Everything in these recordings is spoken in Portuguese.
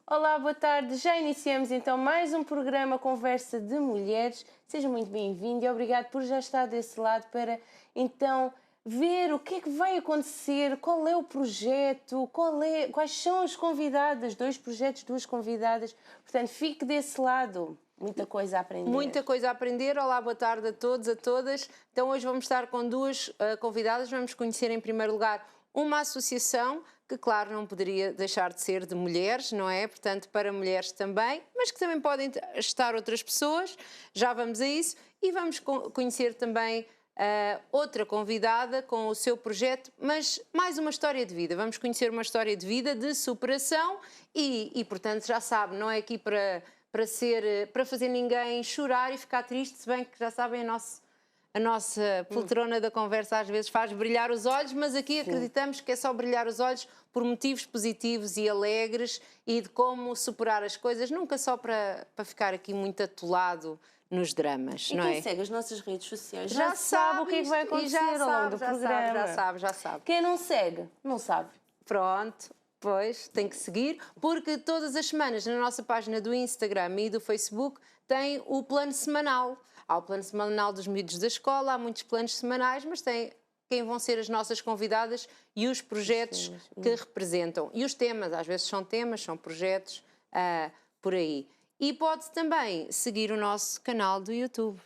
Olá, boa tarde. Já iniciamos então mais um programa Conversa de Mulheres. Seja muito bem-vindo e obrigado por já estar desse lado para então ver o que é que vai acontecer, qual é o projeto, quais são as convidadas, 2 projetos, 2 convidadas. Portanto, fique desse lado. Muita coisa a aprender. Muita coisa a aprender. Olá, boa tarde a todos, a todas. Então hoje vamos estar com 2 convidadas. Vamos conhecer em primeiro lugar uma associação que, claro, não poderia deixar de ser de mulheres, não é? Portanto, para mulheres também, mas que também podem estar outras pessoas. Já vamos a isso. E vamos conhecer também outra convidada com o seu projeto, mas mais uma história de vida. Vamos conhecer uma história de vida, de superação e portanto, já sabe, não é aqui para fazer ninguém chorar e ficar triste, se bem que já sabem, a nossa poltrona da conversa às vezes faz brilhar os olhos, mas aqui acreditamos que é só brilhar os olhos por motivos positivos e alegres e de como superar as coisas, nunca só para ficar aqui muito atolado nos dramas, não é? E quem segue as nossas redes sociais já sabe o que é que vai acontecer ao longo do programa. Já sabe. Quem não segue, não sabe. Pronto. Pois, tem que seguir, porque todas as semanas na nossa página do Instagram e do Facebook tem o plano semanal. Há o plano semanal dos miúdos da escola, há muitos planos semanais, mas tem quem vão ser as nossas convidadas e os projetos que representam. E os temas, às vezes são temas, são projetos, por aí. E pode também seguir o nosso canal do YouTube.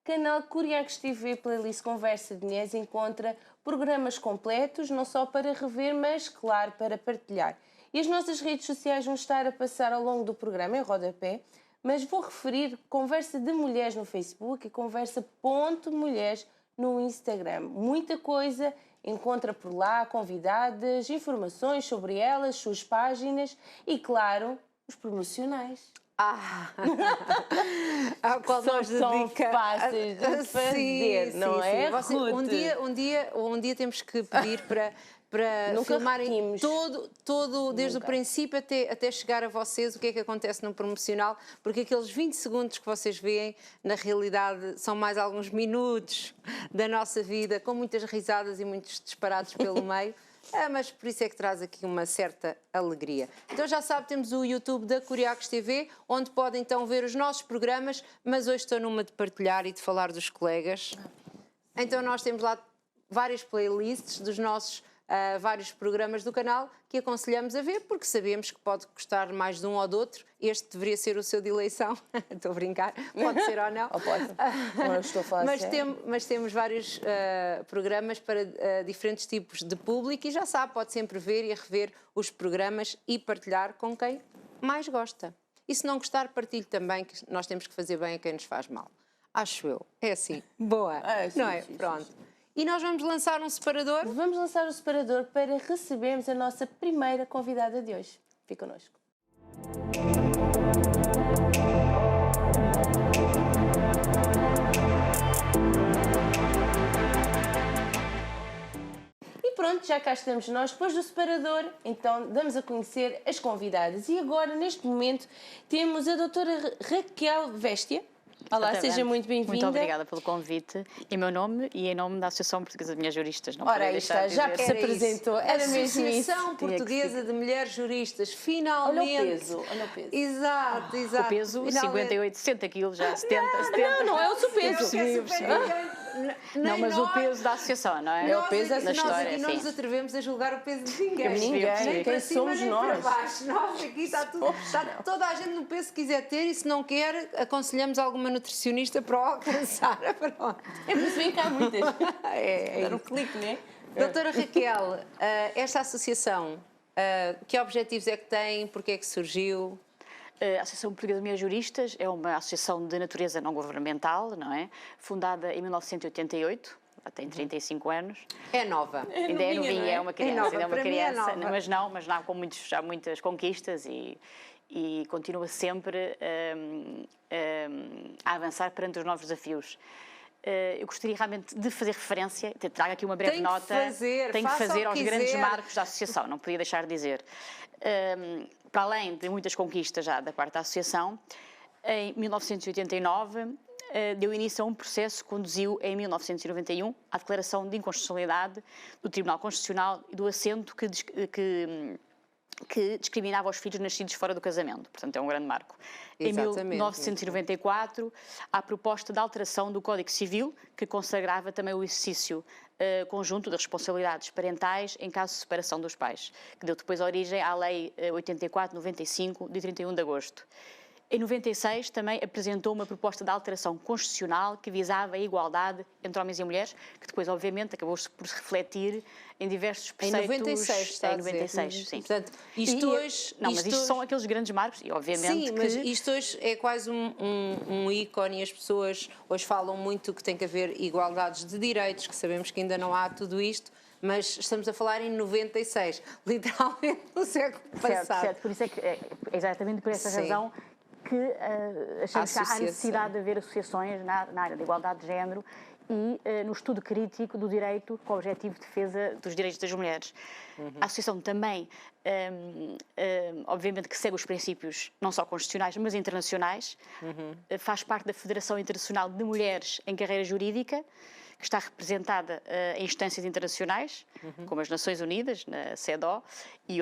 Canal Curiacos TV, playlist Conversa de Mulheres, encontra programas completos, não só para rever, mas, claro, para partilhar. E as nossas redes sociais vão estar a passar ao longo do programa em rodapé, mas vou referir Conversa de Mulheres no Facebook e Conversa.mulheres no Instagram. Muita coisa encontra por lá, convidadas, informações sobre elas, suas páginas e, claro, os promocionais. Ao qual nós são fáceis de fazer, não é? Um dia temos que pedir para filmarem todo desde o princípio até chegar a vocês o que é que acontece no promocional, porque aqueles 20 segundos que vocês veem, na realidade, são mais alguns minutos da nossa vida, com muitas risadas e muitos disparados pelo meio. Mas por isso é que traz aqui uma certa alegria. Então já sabe, temos o YouTube da Curiacos TV, onde podem então ver os nossos programas, mas hoje estou numa de partilhar e de falar dos colegas. Então nós temos lá várias playlists dos nossos vários programas do canal que aconselhamos a ver, porque sabemos que pode gostar mais de um ou do outro. Este deveria ser o seu de eleição. Estou a brincar, pode ser ou não. Ou pode. Não estou a falar mas temos vários programas para diferentes tipos de público e já sabe, pode sempre ver e rever os programas e partilhar com quem mais gosta. E se não gostar, partilhe também, que nós temos que fazer bem a quem nos faz mal. Acho eu. É assim. Boa. Sim, não é? Sim, Pronto. Sim. E nós vamos lançar um separador? Vamos lançar o separador para recebermos a nossa primeira convidada de hoje. Fique connosco. E pronto, já cá estamos nós, depois do separador, então damos a conhecer as convidadas. E agora, neste momento, temos a doutora Raquel Véstia. Olá, seja muito bem-vinda. Muito obrigada pelo convite, em meu nome e em nome da Associação Portuguesa de Mulheres Juristas. Não Ora, aí está, já que se apresentou, era mesmo isso. Associação Portuguesa de Mulheres Juristas, finalmente. Olha o peso, olha o peso. Exato. O peso, finalmente. 58, 60 quilos, já 70. Não é o seu peso. Não, mas o peso da associação, não é? É o peso da história. Nós aqui não sim. nos atrevemos a julgar o peso de ninguém. Nem para quem cima, somos nem nós. para baixo. Nós aqui está toda a gente no peso que quiser ter e se não quer, aconselhamos alguma nutricionista para o alcançar. Pronto. É por isso que há muitas. Dar um clique, não é? Doutora Raquel, esta associação, que objetivos é que tem? Porquê é que surgiu? A Associação Portuguesa de Mulheres Juristas é uma associação de natureza não governamental, não é? Fundada em 1988, já tem 35 anos. É nova. Ainda é novinha, é uma criança, nova, ainda é uma criança, mas mas não com já muitas conquistas e continua sempre a avançar perante os novos desafios. Eu gostaria realmente de fazer referência, trago aqui uma breve nota. Tenho que fazer aos grandes marcos da associação, não podia deixar de dizer. Para além de muitas conquistas já da parte da associação, em 1989 deu início a um processo que conduziu em 1991 à declaração de inconstitucionalidade do Tribunal Constitucional e do assento que que discriminava os filhos nascidos fora do casamento. Portanto, é um grande marco. Exatamente. Em 1994, há a proposta de alteração do Código Civil, que consagrava também o exercício conjunto de responsabilidades parentais em caso de separação dos pais, que deu depois origem à Lei 84/95, de 31 de agosto. Em 96 também apresentou uma proposta de alteração constitucional que visava a igualdade entre homens e mulheres, que depois, obviamente, acabou por se refletir em diversos preceitos. Em 96, está em 96, a dizer. sim. Portanto, isto hoje... Não, mas isto são aqueles grandes marcos e, obviamente, sim, mas isto hoje é quase um ícone e as pessoas hoje falam muito que tem que haver igualdades de direitos, que sabemos que ainda não há tudo isto, mas estamos a falar em 96, literalmente no século passado. Certo, por isso é que, exatamente por essa razão, que achamos que há necessidade de haver associações na área da igualdade de género e no estudo crítico do direito com o objetivo de defesa dos direitos das mulheres. A associação também, obviamente, que segue os princípios não só constitucionais, mas internacionais, faz parte da Federação Internacional de Mulheres em Carreira Jurídica, que está representada em instâncias internacionais, como as Nações Unidas, na CEDAW, e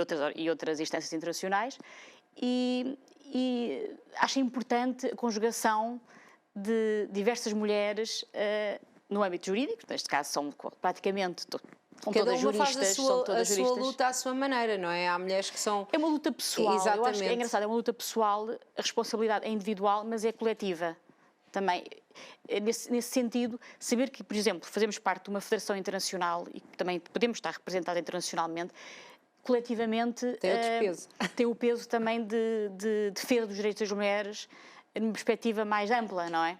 outras instâncias internacionais, e acho importante a conjugação de diversas mulheres no âmbito jurídico, neste caso são praticamente todas juristas. Cada uma faz a sua luta à sua maneira, não é? Há mulheres que são... É uma luta pessoal, exatamente. Eu acho que é engraçado, é uma luta pessoal, a responsabilidade é individual, mas é coletiva também. Nesse sentido, saber que, por exemplo, fazemos parte de uma federação internacional e que também podemos estar representados internacionalmente, coletivamente tem o peso também de defesa dos direitos das mulheres numa perspectiva mais ampla, não é?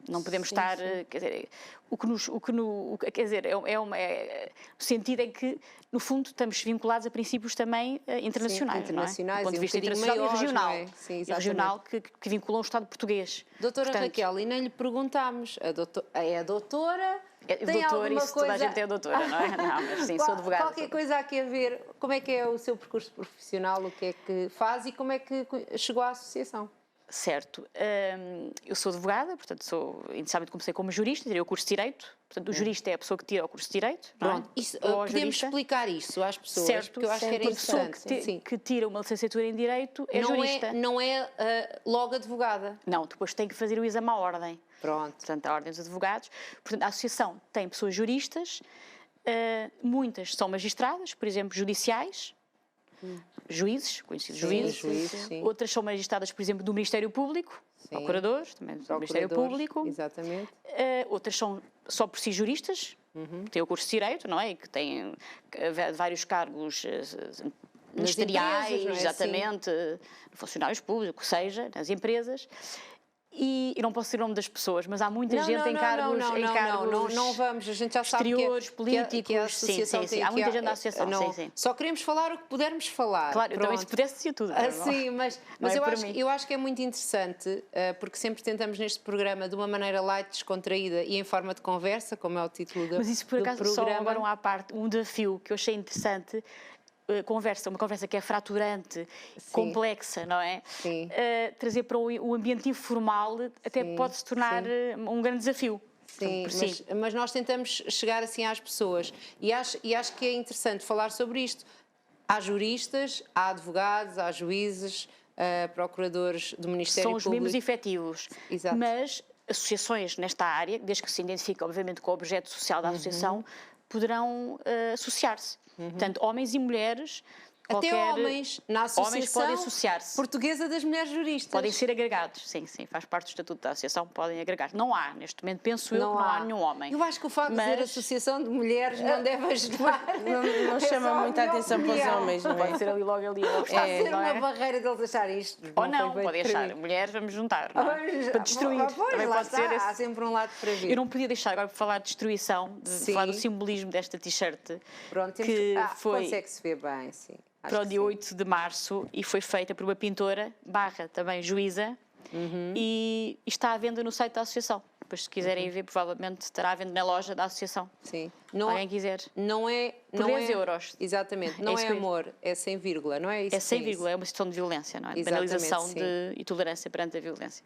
Não podemos estar, quer dizer, quer dizer, o sentido é que, no fundo, estamos vinculados a princípios também internacionais, não é? Do ponto de vista internacional e regional. É? Sim, e regional que vinculam o Estado português. Doutora Raquel, e nem lhe perguntámos, é a doutora... Tem doutora, isso coisa... toda a gente é doutora, não é? Não, mas sim, sou advogada. Qualquer coisa aqui a ver, como é que é o seu percurso profissional, o que é que faz e como é que chegou à associação? Certo. Eu sou advogada, portanto, inicialmente comecei como jurista, tirei o curso de Direito. Portanto, o jurista é a pessoa que tira o curso de Direito. Pronto, podemos explicar isso às pessoas, certo, porque eu acho que era interessante. A pessoa que tira uma licenciatura em Direito é jurista. Não é logo advogada. Não, depois tem que fazer o exame à ordem. Pronto. Portanto, a ordem dos advogados. Portanto, a associação tem pessoas juristas, muitas são magistradas, por exemplo, judiciais, juízes, conhecidos juízes. Outras são magistradas, por exemplo, do Ministério Público, procuradores, também do Ministério Público. Exatamente. Outras são só por si juristas, têm o curso de Direito, não é? E que têm vários cargos ministeriais, empresas, não é? exatamente, funcionários públicos, seja, nas empresas. E não posso dizer o nome das pessoas, mas há muita gente em cargos não vamos, a gente já sabe exteriores, políticos, que a associação sim. Há muita gente da associação, sim. Só queremos falar o que pudermos falar. Claro, eu também se pudesse dizer tudo. Sim, mas eu acho que é muito interessante, porque sempre tentamos neste programa de uma maneira light, descontraída e em forma de conversa, como é o título do programa. Mas isso por acaso só agora à parte, um desafio que eu achei interessante, uma conversa que é fraturante, complexa, não é? Sim. Trazer para o ambiente informal até pode se tornar um grande desafio. Sim, mas nós tentamos chegar assim às pessoas e acho que é interessante falar sobre isto. Há juristas, há advogados, há juízes, procuradores do Ministério Público. São os mesmos efetivos. Exato. Mas associações nesta área, desde que se identifique, obviamente, com o objeto social da associação, poderão associar-se. Portanto, homens e mulheres... Até homens, na Associação homens podem associar-se. Portuguesa das Mulheres Juristas. Podem ser agregados, sim, faz parte do Estatuto da Associação, podem agregar. Não há, neste momento, penso eu, que não há nenhum homem. Eu acho que o facto de dizer Associação de Mulheres não deve ajudar. Não chama muita atenção para os homens, não é? Pode ser ali logo ali. Está a ser uma barreira deles acharem isto. Ou não, podem achar. Mulheres, vamos juntar, não é? Para destruir. Também pode ser há sempre um lado para vir. Eu não podia deixar agora de falar de destruição, de falar do simbolismo desta t-shirt. Pronto, que foi... consegue-se ver bem, sim. Para o dia 8 de março e foi feita por uma pintora, também juíza, e está à venda no site da Associação. Depois, se quiserem ver, provavelmente estará à venda na loja da Associação. Sim. Alguém quiser. Por 10 euros. Exatamente. Não é amor, é sem vírgula, não é isso? É sem vírgula, é uma situação de violência, não é? De banalização e tolerância perante a violência.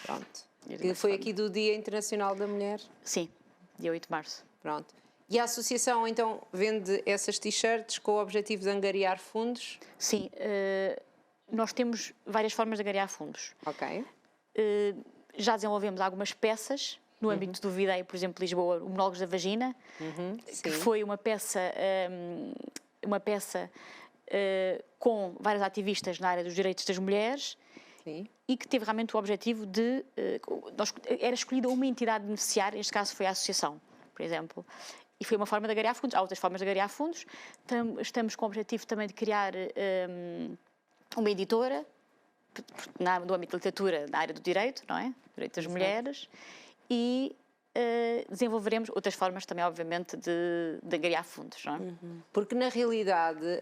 Pronto. Que foi aqui do Dia Internacional da Mulher? Sim, dia 8 de março. Pronto. E a associação, então, vende essas t-shirts com o objetivo de angariar fundos? Sim, nós temos várias formas de angariar fundos. Ok. Já desenvolvemos algumas peças no âmbito do Videio, por exemplo, Lisboa, o Monólogos da Vagina, que foi uma peça com vários ativistas na área dos direitos das mulheres. Sim. E que teve realmente o objetivo de... era escolhida uma entidade beneficiária, neste caso foi a associação, por exemplo. E foi uma forma de angariar fundos. Há outras formas de angariar fundos. Estamos com o objetivo também de criar uma editora, no âmbito da literatura, na área do direito, não é? Direito das mulheres. E desenvolveremos outras formas também, obviamente, de angariar fundos, não é? Porque, na realidade,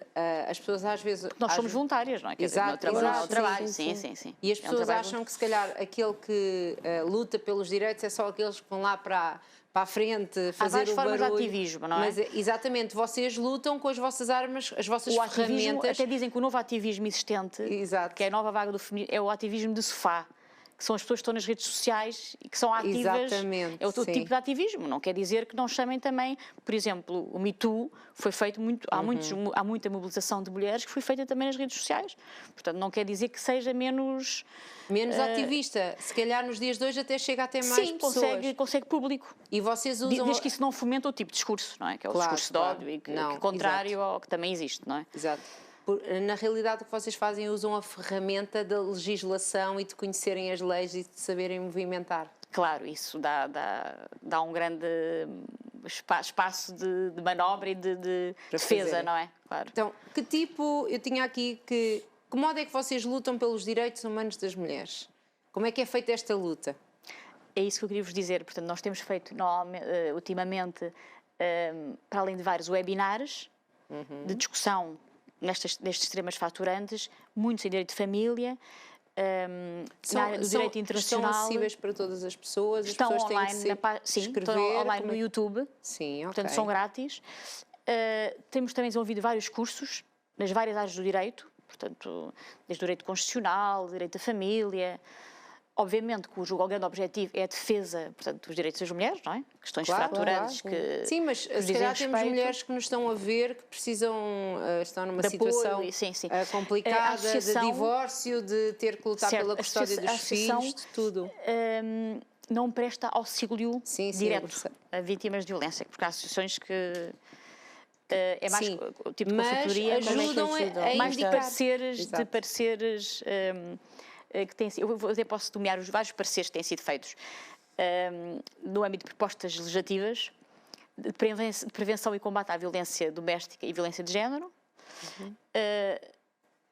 as pessoas às vezes... Porque nós somos voluntárias, não é? Exato, no trabalho, sim. Sim. E as pessoas acham que, se calhar, aquele que luta pelos direitos é só aqueles que vão lá para a frente fazer o barulho. Há várias formas de ativismo, não é? Mas, exatamente, vocês lutam com as vossas armas, as vossas ferramentas. Até dizem que o novo ativismo existente, que é a nova vaga do feminismo, é o ativismo de sofá. Que são as pessoas que estão nas redes sociais e que são ativas. Exatamente, é outro tipo de ativismo. Não quer dizer que não chamem também, por exemplo, o Me Too foi feito muito, há muita mobilização de mulheres que foi feita também nas redes sociais. Portanto, não quer dizer que seja menos ativista. Se calhar nos dias de hoje até chega até mais pessoas. Sim, consegue público. E vocês usam... Desde que isso não fomenta o tipo de discurso, não é? Que é o discurso de ódio e que é contrário ao que também existe, não é? Exato. Na realidade, o que vocês fazem, usam a ferramenta da legislação e de conhecerem as leis e de saberem movimentar. Claro, isso dá um grande espaço de manobra e de defesa, não é? Claro. Então, que tipo, eu tinha aqui que modo é que vocês lutam pelos direitos humanos das mulheres? Como é que é feita esta luta? É isso que eu queria vos dizer. Portanto, nós temos feito ultimamente, para além de vários webinars de discussão nestes temas faturantes, muitos em direito de família, na área do direito internacional. Estão acessíveis para todas as pessoas? Estão as pessoas online, estão online no YouTube, portanto são grátis. Temos também desenvolvido vários cursos nas várias áreas do direito, portanto, desde o direito constitucional, direito da família. Obviamente que o grande objetivo é a defesa, portanto, dos direitos das mulheres, não é? Questões fraturantes que... Sim, mas se calhar temos mulheres que nos estão a ver que precisam, estão numa situação complicada, de divórcio, de ter que lutar pela custódia dos filhos, de tudo. Não presta auxílio direto a vítimas de violência, porque há associações que... é mais o tipo de consultoria, ajudam mais de pareceres que têm, eu até posso nomear os vários pareceres que têm sido feitos no âmbito de propostas legislativas de prevenção e combate à violência doméstica e violência de género,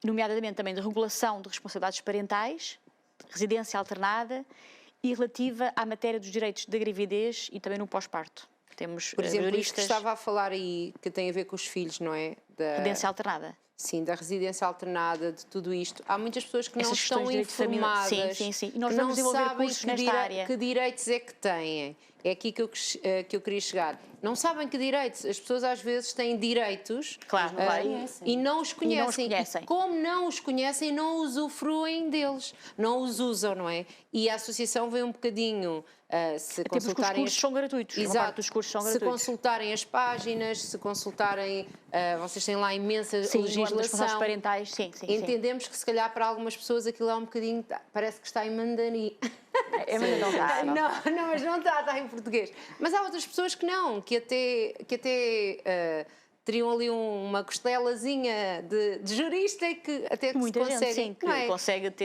nomeadamente também de regulação de responsabilidades parentais, residência alternada e relativa à matéria dos direitos da gravidez e também no pós-parto. Temos, por exemplo, isto que estava a falar aí, que tem a ver com os filhos, não é? Residência alternada. Sim, da residência alternada, de tudo isto. Há muitas pessoas que não estão informadas, sim. E nós que vamos não desenvolver sabem cursos nesta área. Que direitos é que têm. É aqui que eu queria chegar. Não sabem que direitos. As pessoas às vezes têm direitos e não os conhecem. E como não os conhecem, não usufruem deles. Não os usam, não é? E a associação vem um bocadinho... se até consultarem porque os cursos são gratuitos. Exato. Dos cursos são gratuitos. Se consultarem as páginas, se consultarem... vocês têm lá imensa legislação. Parentais, sim. Entendemos que se calhar para algumas pessoas aquilo é um bocadinho... Parece que está em mandarim. Mas não está. Não, mas não está em português. Mas há outras pessoas que não, que até teriam ali uma costelazinha de jurista e que até que muita conseguem, gente, sim, que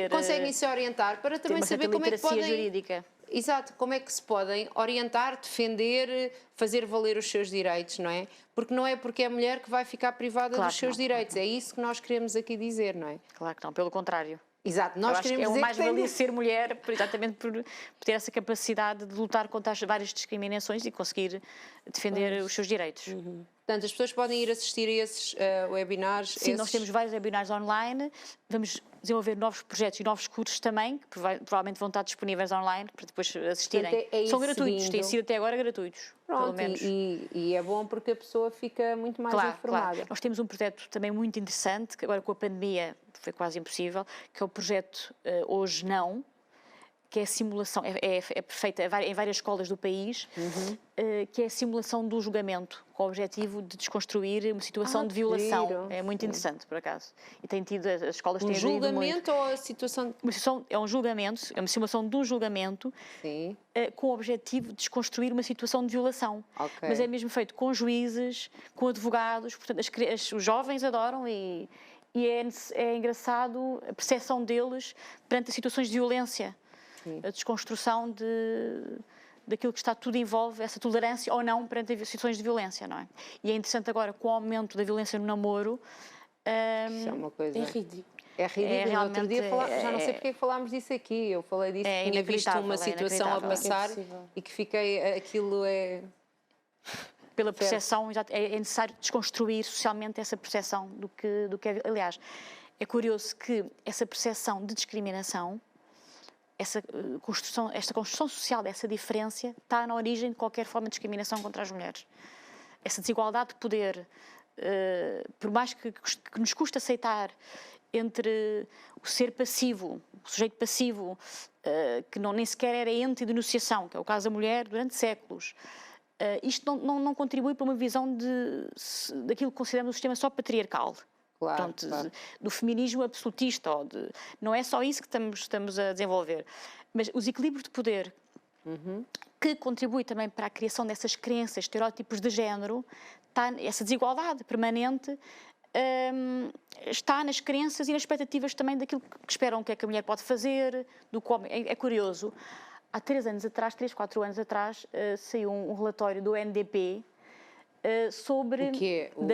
conseguem se orientar para também saber como é que podem... jurídica. Exato, como é que se podem orientar, defender, fazer valer os seus direitos, não é? Porque não é porque é mulher que vai ficar privada dos seus direitos. É isso que nós queremos aqui dizer, não é? Claro que não, pelo contrário. Exato, nós queremos dizer que é o mais valia ser mulher, exatamente por ter essa capacidade de lutar contra as várias discriminações e conseguir defender os seus direitos. Portanto, as pessoas podem ir assistir a esses webinars. Sim, nós temos vários webinars online, vamos desenvolver novos projetos e novos cursos também, que provavelmente vão estar disponíveis online para depois assistirem. Portanto, são gratuitos, têm sido até agora gratuitos. Pronto, pelo menos. E é bom porque a pessoa fica muito mais informada. Claro. Nós temos um projeto também muito interessante, que agora com a pandemia foi quase impossível, que é o projeto Hoje Não, que é a simulação, é perfeita em várias escolas do país, que é a simulação do julgamento, com o objetivo de desconstruir uma situação de violação. Giro. É muito interessante, por acaso. E tem tido, as escolas têm aderido muito. Um julgamento ou a situação... É um julgamento, é uma simulação de um julgamento, com o objetivo de desconstruir uma situação de violação. Okay. Mas é mesmo feito com juízes, com advogados, portanto os jovens adoram e é engraçado a percepção deles perante as situações de violência. Sim. A desconstrução daquilo que está tudo envolve, essa tolerância ou não perante as situações de violência, não é? E é interessante agora, com o aumento da violência no namoro... Isso é uma coisa... É ridículo. É ridículo. No outro dia já não sei porque é que falámos disso aqui. Eu falei disso, tinha visto uma situação a passar e que fiquei... Aquilo é... Pela percepção, é necessário desconstruir socialmente essa percepção do que é... Aliás, é curioso que essa percepção de discriminação, esta construção social dessa diferença está na origem de qualquer forma de discriminação contra as mulheres. Essa desigualdade de poder, por mais que nos custe aceitar entre o ser passivo, o sujeito passivo, que nem sequer era ente de enunciação, que é o caso da mulher durante séculos, isto não contribui para uma visão daquilo que consideramos o sistema só patriarcal. Claro, Portanto, claro. Do feminismo absolutista. Não é só isso que estamos a desenvolver. Mas os equilíbrios de poder, que contribui também para a criação dessas crenças, estereótipos de género, essa desigualdade permanente está nas crenças e nas expectativas também daquilo que esperam que a mulher pode fazer, do que o homem. É curioso. Há 3, 4 anos atrás, saiu um relatório do UNDP sobre... O quê? O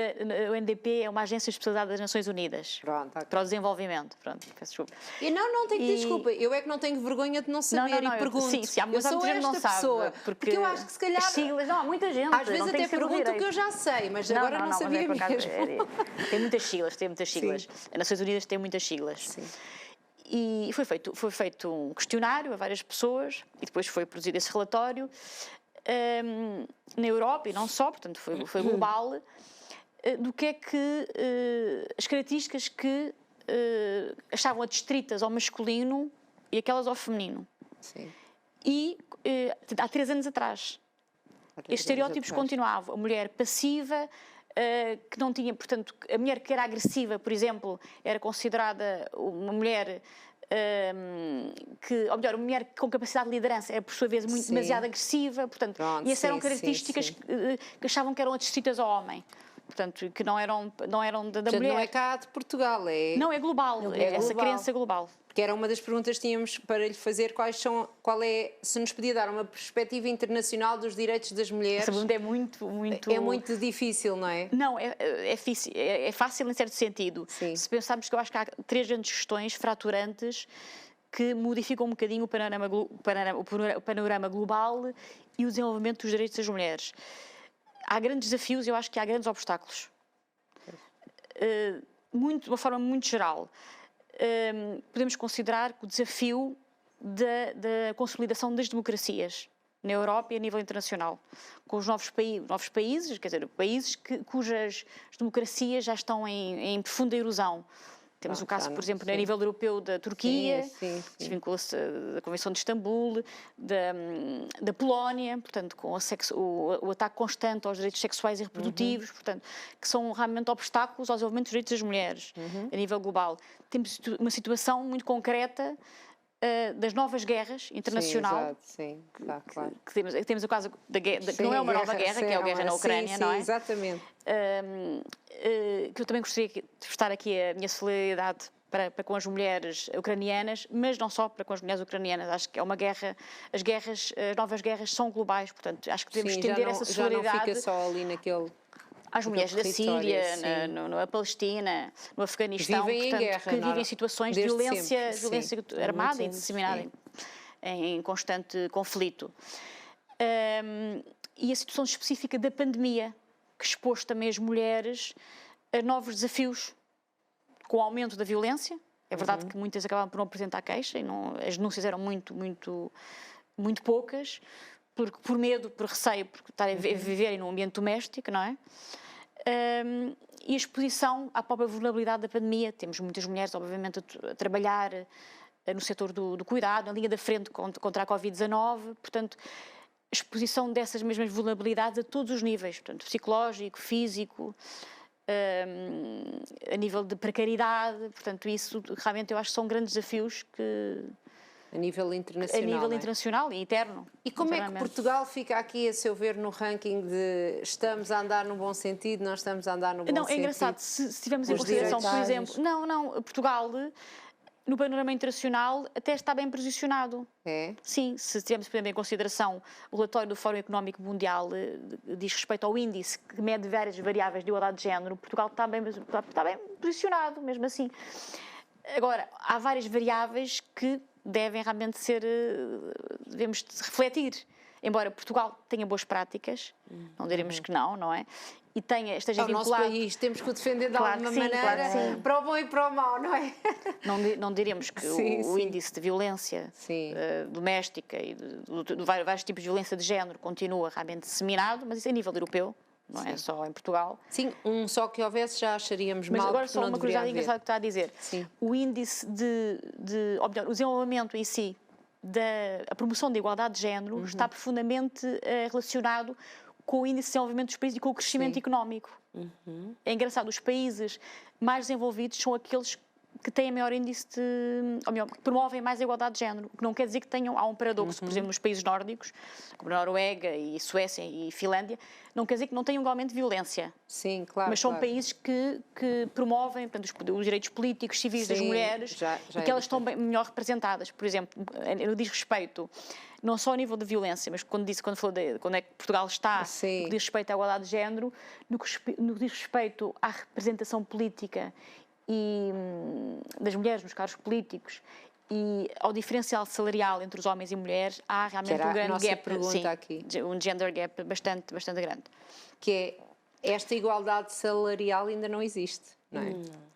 UNDP é uma agência especializada das Nações Unidas. Pronto, okay. Para o desenvolvimento. Pronto, peço desculpa. E não tenho que ter desculpa. Eu é que não tenho vergonha de não saber e pergunto. Sim, há muita gente que não sabe. Porque eu acho que se calhar... Siglas, há muita gente. Às vezes até pergunto o que eu já sei, mas agora não sabia mesmo. Tem muitas siglas, As Nações Unidas têm muitas siglas. Sim. E foi feito um questionário a várias pessoas e depois foi produzido esse relatório na Europa e não só, portanto foi global, do que é que as características que achavam adstritas ao masculino e aquelas ao feminino. Sim. E há 3 anos atrás, estes estereótipos continuavam. A mulher passiva, que não tinha, portanto, a mulher que era agressiva, por exemplo, era considerada uma mulher ou melhor, uma mulher com capacidade de liderança é por sua vez demasiado agressiva, portanto, e essas eram características que achavam que eram adstritas ao homem. Portanto, que não eram da mulher. Não é cá de Portugal, Não, é global, essa crença global. Que era uma das perguntas que tínhamos para lhe fazer, se nos podia dar uma perspectiva internacional dos direitos das mulheres. Essa pergunta é muito... É muito difícil, não é? Não, é fácil em certo sentido. Sim. Se pensarmos que eu acho que há 3 grandes questões fraturantes que modificam um bocadinho o panorama global e o desenvolvimento dos direitos das mulheres. Há grandes desafios e eu acho que há grandes obstáculos. De uma forma muito geral. Podemos considerar que o desafio da consolidação das democracias na Europa e a nível internacional, com os novos países, quer dizer, países cujas democracias já estão em profunda erosão. Temos o caso, por exemplo, a nível europeu da Turquia, desvincula-se da Convenção de Istambul, da Polónia, portanto, com o ataque constante aos direitos sexuais e reprodutivos, portanto, que são realmente obstáculos ao desenvolvimento dos direitos das mulheres a nível global. Temos uma situação muito concreta das novas guerras internacional. Sim, exato, claro. Temos o caso que não é uma nova guerra, que é a guerra na Ucrânia, não é? Exatamente. Que eu também gostaria de prestar aqui a minha solidariedade para com as mulheres ucranianas, mas não só para com as mulheres ucranianas. Acho que é uma guerra, as novas guerras são globais, portanto, acho que devemos estender essa solidariedade. Já não fica só ali naquele... Às mulheres da Síria, na Palestina, no Afeganistão, que vivem situações de violência armada e disseminada em constante conflito. E a situação específica da pandemia, que expôs também as mulheres a novos desafios com o aumento da violência. É verdade que muitas acabavam por não apresentar queixa, e as denúncias eram muito poucas, por medo, por receio, por estarem a viverem num ambiente doméstico, não é? E a exposição à própria vulnerabilidade da pandemia. Temos muitas mulheres, obviamente, a trabalhar no setor do cuidado, na linha da frente contra a Covid-19, portanto, exposição dessas mesmas vulnerabilidades a todos os níveis, portanto, psicológico, físico, a nível de precariedade, portanto, isso realmente eu acho que são grandes desafios que... A nível internacional. A nível internacional e eterno. E como é que Portugal fica aqui, a seu ver, no ranking de estamos a andar no bom sentido, não estamos a andar no bom sentido? Não, é engraçado, se tivermos em consideração, por exemplo... Não, Portugal... No panorama internacional até está bem posicionado. É? Sim, se tivermos, por exemplo, em consideração o relatório do Fórum Económico Mundial diz respeito ao índice que mede várias variáveis de igualdade de género, Portugal está bem posicionado, mesmo assim. Agora, há várias variáveis que devem realmente devemos refletir. Embora Portugal tenha boas práticas, não diremos que não é? E esteja vinculado... O nosso país, temos que o defender de alguma maneira, para o bom e para o mau, não é? Não diremos que o índice de violência doméstica e de vários tipos de violência de género continua realmente disseminado, mas isso é a nível europeu, não é só em Portugal. Sim, só que houvesse já acharíamos mas mal, agora só uma curiosidade engraçada que está a dizer. Sim. O índice ou melhor, o desenvolvimento em si, a promoção da igualdade de género está profundamente relacionado com o índice de desenvolvimento dos países e com o crescimento económico. É engraçado, os países mais desenvolvidos são aqueles que têm maior índice ou melhor, que promovem mais a igualdade de género, o que não quer dizer que há um paradoxo, por exemplo, nos países nórdicos, como a Noruega e Suécia e Finlândia, não quer dizer que não tenham igualmente violência. Sim, claro. Mas são países que promovem, portanto, os direitos políticos, civis das mulheres e que elas estão melhor representadas. Por exemplo, no diz respeito, não só ao nível de violência, mas quando é que Portugal está, no que diz respeito à igualdade de género, no que diz respeito à representação política e das mulheres nos cargos políticos e ao diferencial salarial entre os homens e mulheres, há realmente um grande gap, um gender gap bastante grande. Que é, esta igualdade salarial ainda não existe, não é?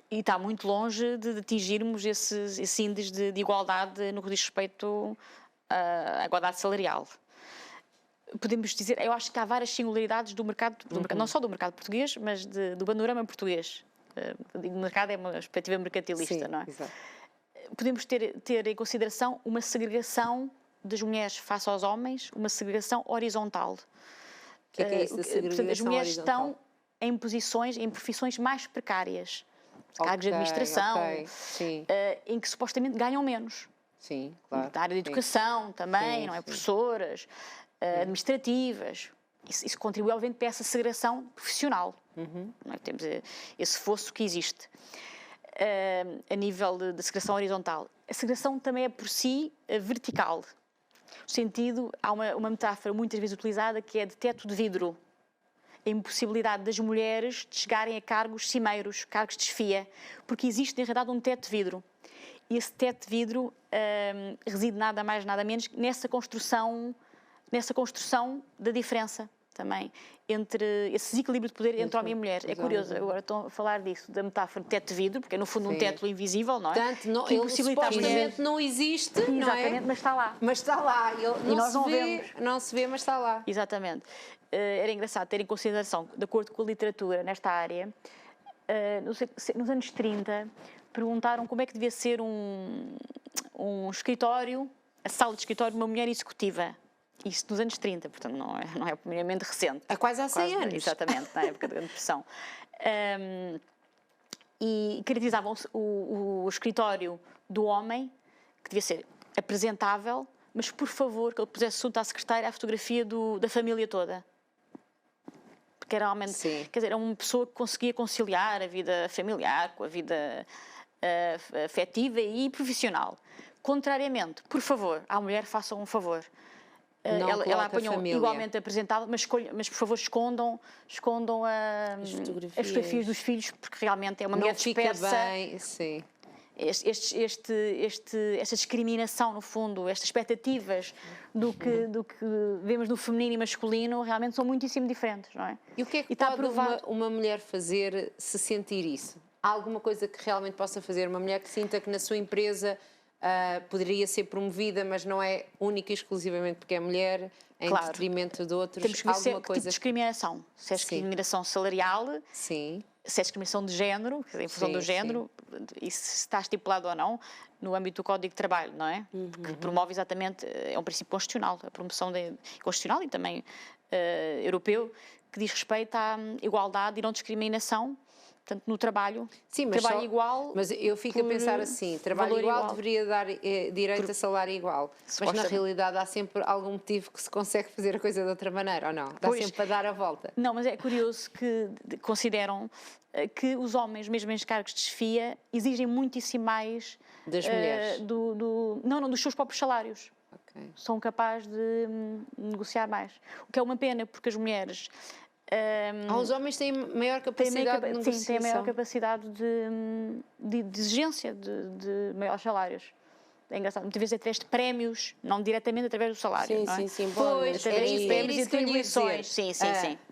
E está muito longe de atingirmos esse índice de igualdade no que diz respeito à igualdade salarial. Podemos dizer, eu acho que há várias singularidades do mercado, não só do mercado português, mas do panorama português. O mercado é uma perspectiva mercantilista, não é? Exato. Podemos ter em consideração uma segregação das mulheres face aos homens, uma segregação horizontal. O que é isso da segregação portanto, as mulheres horizontal? estão em profissões mais precárias, cargos de administração, em que supostamente ganham menos. Sim, claro. Na área de educação também, não é? Professoras, administrativas. Isso contribui, obviamente, para essa segregação profissional. Não é? Temos esse fosso que existe. A nível de segregação horizontal. A segregação também é, por si, vertical. No sentido, há uma metáfora muitas vezes utilizada que é de teto de vidro. A impossibilidade das mulheres de chegarem a cargos cimeiros, cargos de chefia, porque existe, na realidade, um teto de vidro. E esse teto de vidro reside nada mais, nada menos nessa construção da diferença também entre esse desequilíbrio de poder entre homem e mulher. É curioso, agora estão a falar disso, da metáfora de teto de vidro, porque é no fundo um teto invisível, não é? Portanto, ele supostamente não existe, não é? Exatamente, mas está lá. Mas está lá, E nós não vemos. Não se vê, mas está lá. Exatamente. Era engraçado ter em consideração, de acordo com a literatura nesta área, nos anos 30, perguntaram como é que devia ser um escritório, a sala de escritório de uma mulher executiva. Isso nos anos 30, portanto não é primeiramente recente. Há quase há 100 anos. Exatamente, na época da Grande Depressão. E caracterizavam o escritório do homem, que devia ser apresentável, mas por favor que ele pusesse junto à secretária a fotografia da família toda. Porque era realmente, quer dizer, era uma pessoa que conseguia conciliar a vida familiar com a vida afetiva e profissional. Contrariamente, por favor, à mulher façam um favor. Ela apanhou igualmente apresentável, mas por favor escondam as fotografias dos filhos, porque realmente é uma mulher dispersa. Não fica bem, sim. Esta discriminação, no fundo, estas expectativas do que vemos no feminino e masculino realmente são muitíssimo diferentes, não é? E o que é que pode uma mulher fazer se sentir isso? Há alguma coisa que realmente possa fazer uma mulher que sinta que na sua empresa poderia ser promovida, mas não é única e exclusivamente porque é mulher, em detrimento de outros? Temos que ver que tipo de discriminação. Se é discriminação salarial, se é discriminação de género, em função do género, e se está estipulado ou não no âmbito do Código de Trabalho, não é? Porque promove exatamente, é um princípio constitucional, a promoção constitucional e também europeu, que diz respeito à igualdade e não discriminação, portanto, no trabalho. Sim, mas trabalho igual. Mas eu fico a pensar assim, trabalho igual deveria dar direito a salário igual, mas na realidade há sempre algum motivo que se consegue fazer a coisa de outra maneira, ou não? Dá sempre para dar a volta. Não, mas é curioso que consideram que os homens, mesmo em cargos de chefia, exigem muitíssimo mais das mulheres. Dos seus próprios salários. Okay. São capazes de negociar mais. O que é uma pena, porque as mulheres... os homens têm maior capacidade de negociação. Sim, têm maior capacidade de exigência de maiores salários. É engraçado, muitas vezes através de prémios, não diretamente através do salário. Sim, não é? sim, sim. Pois, através de prémios e atribuições. Sim.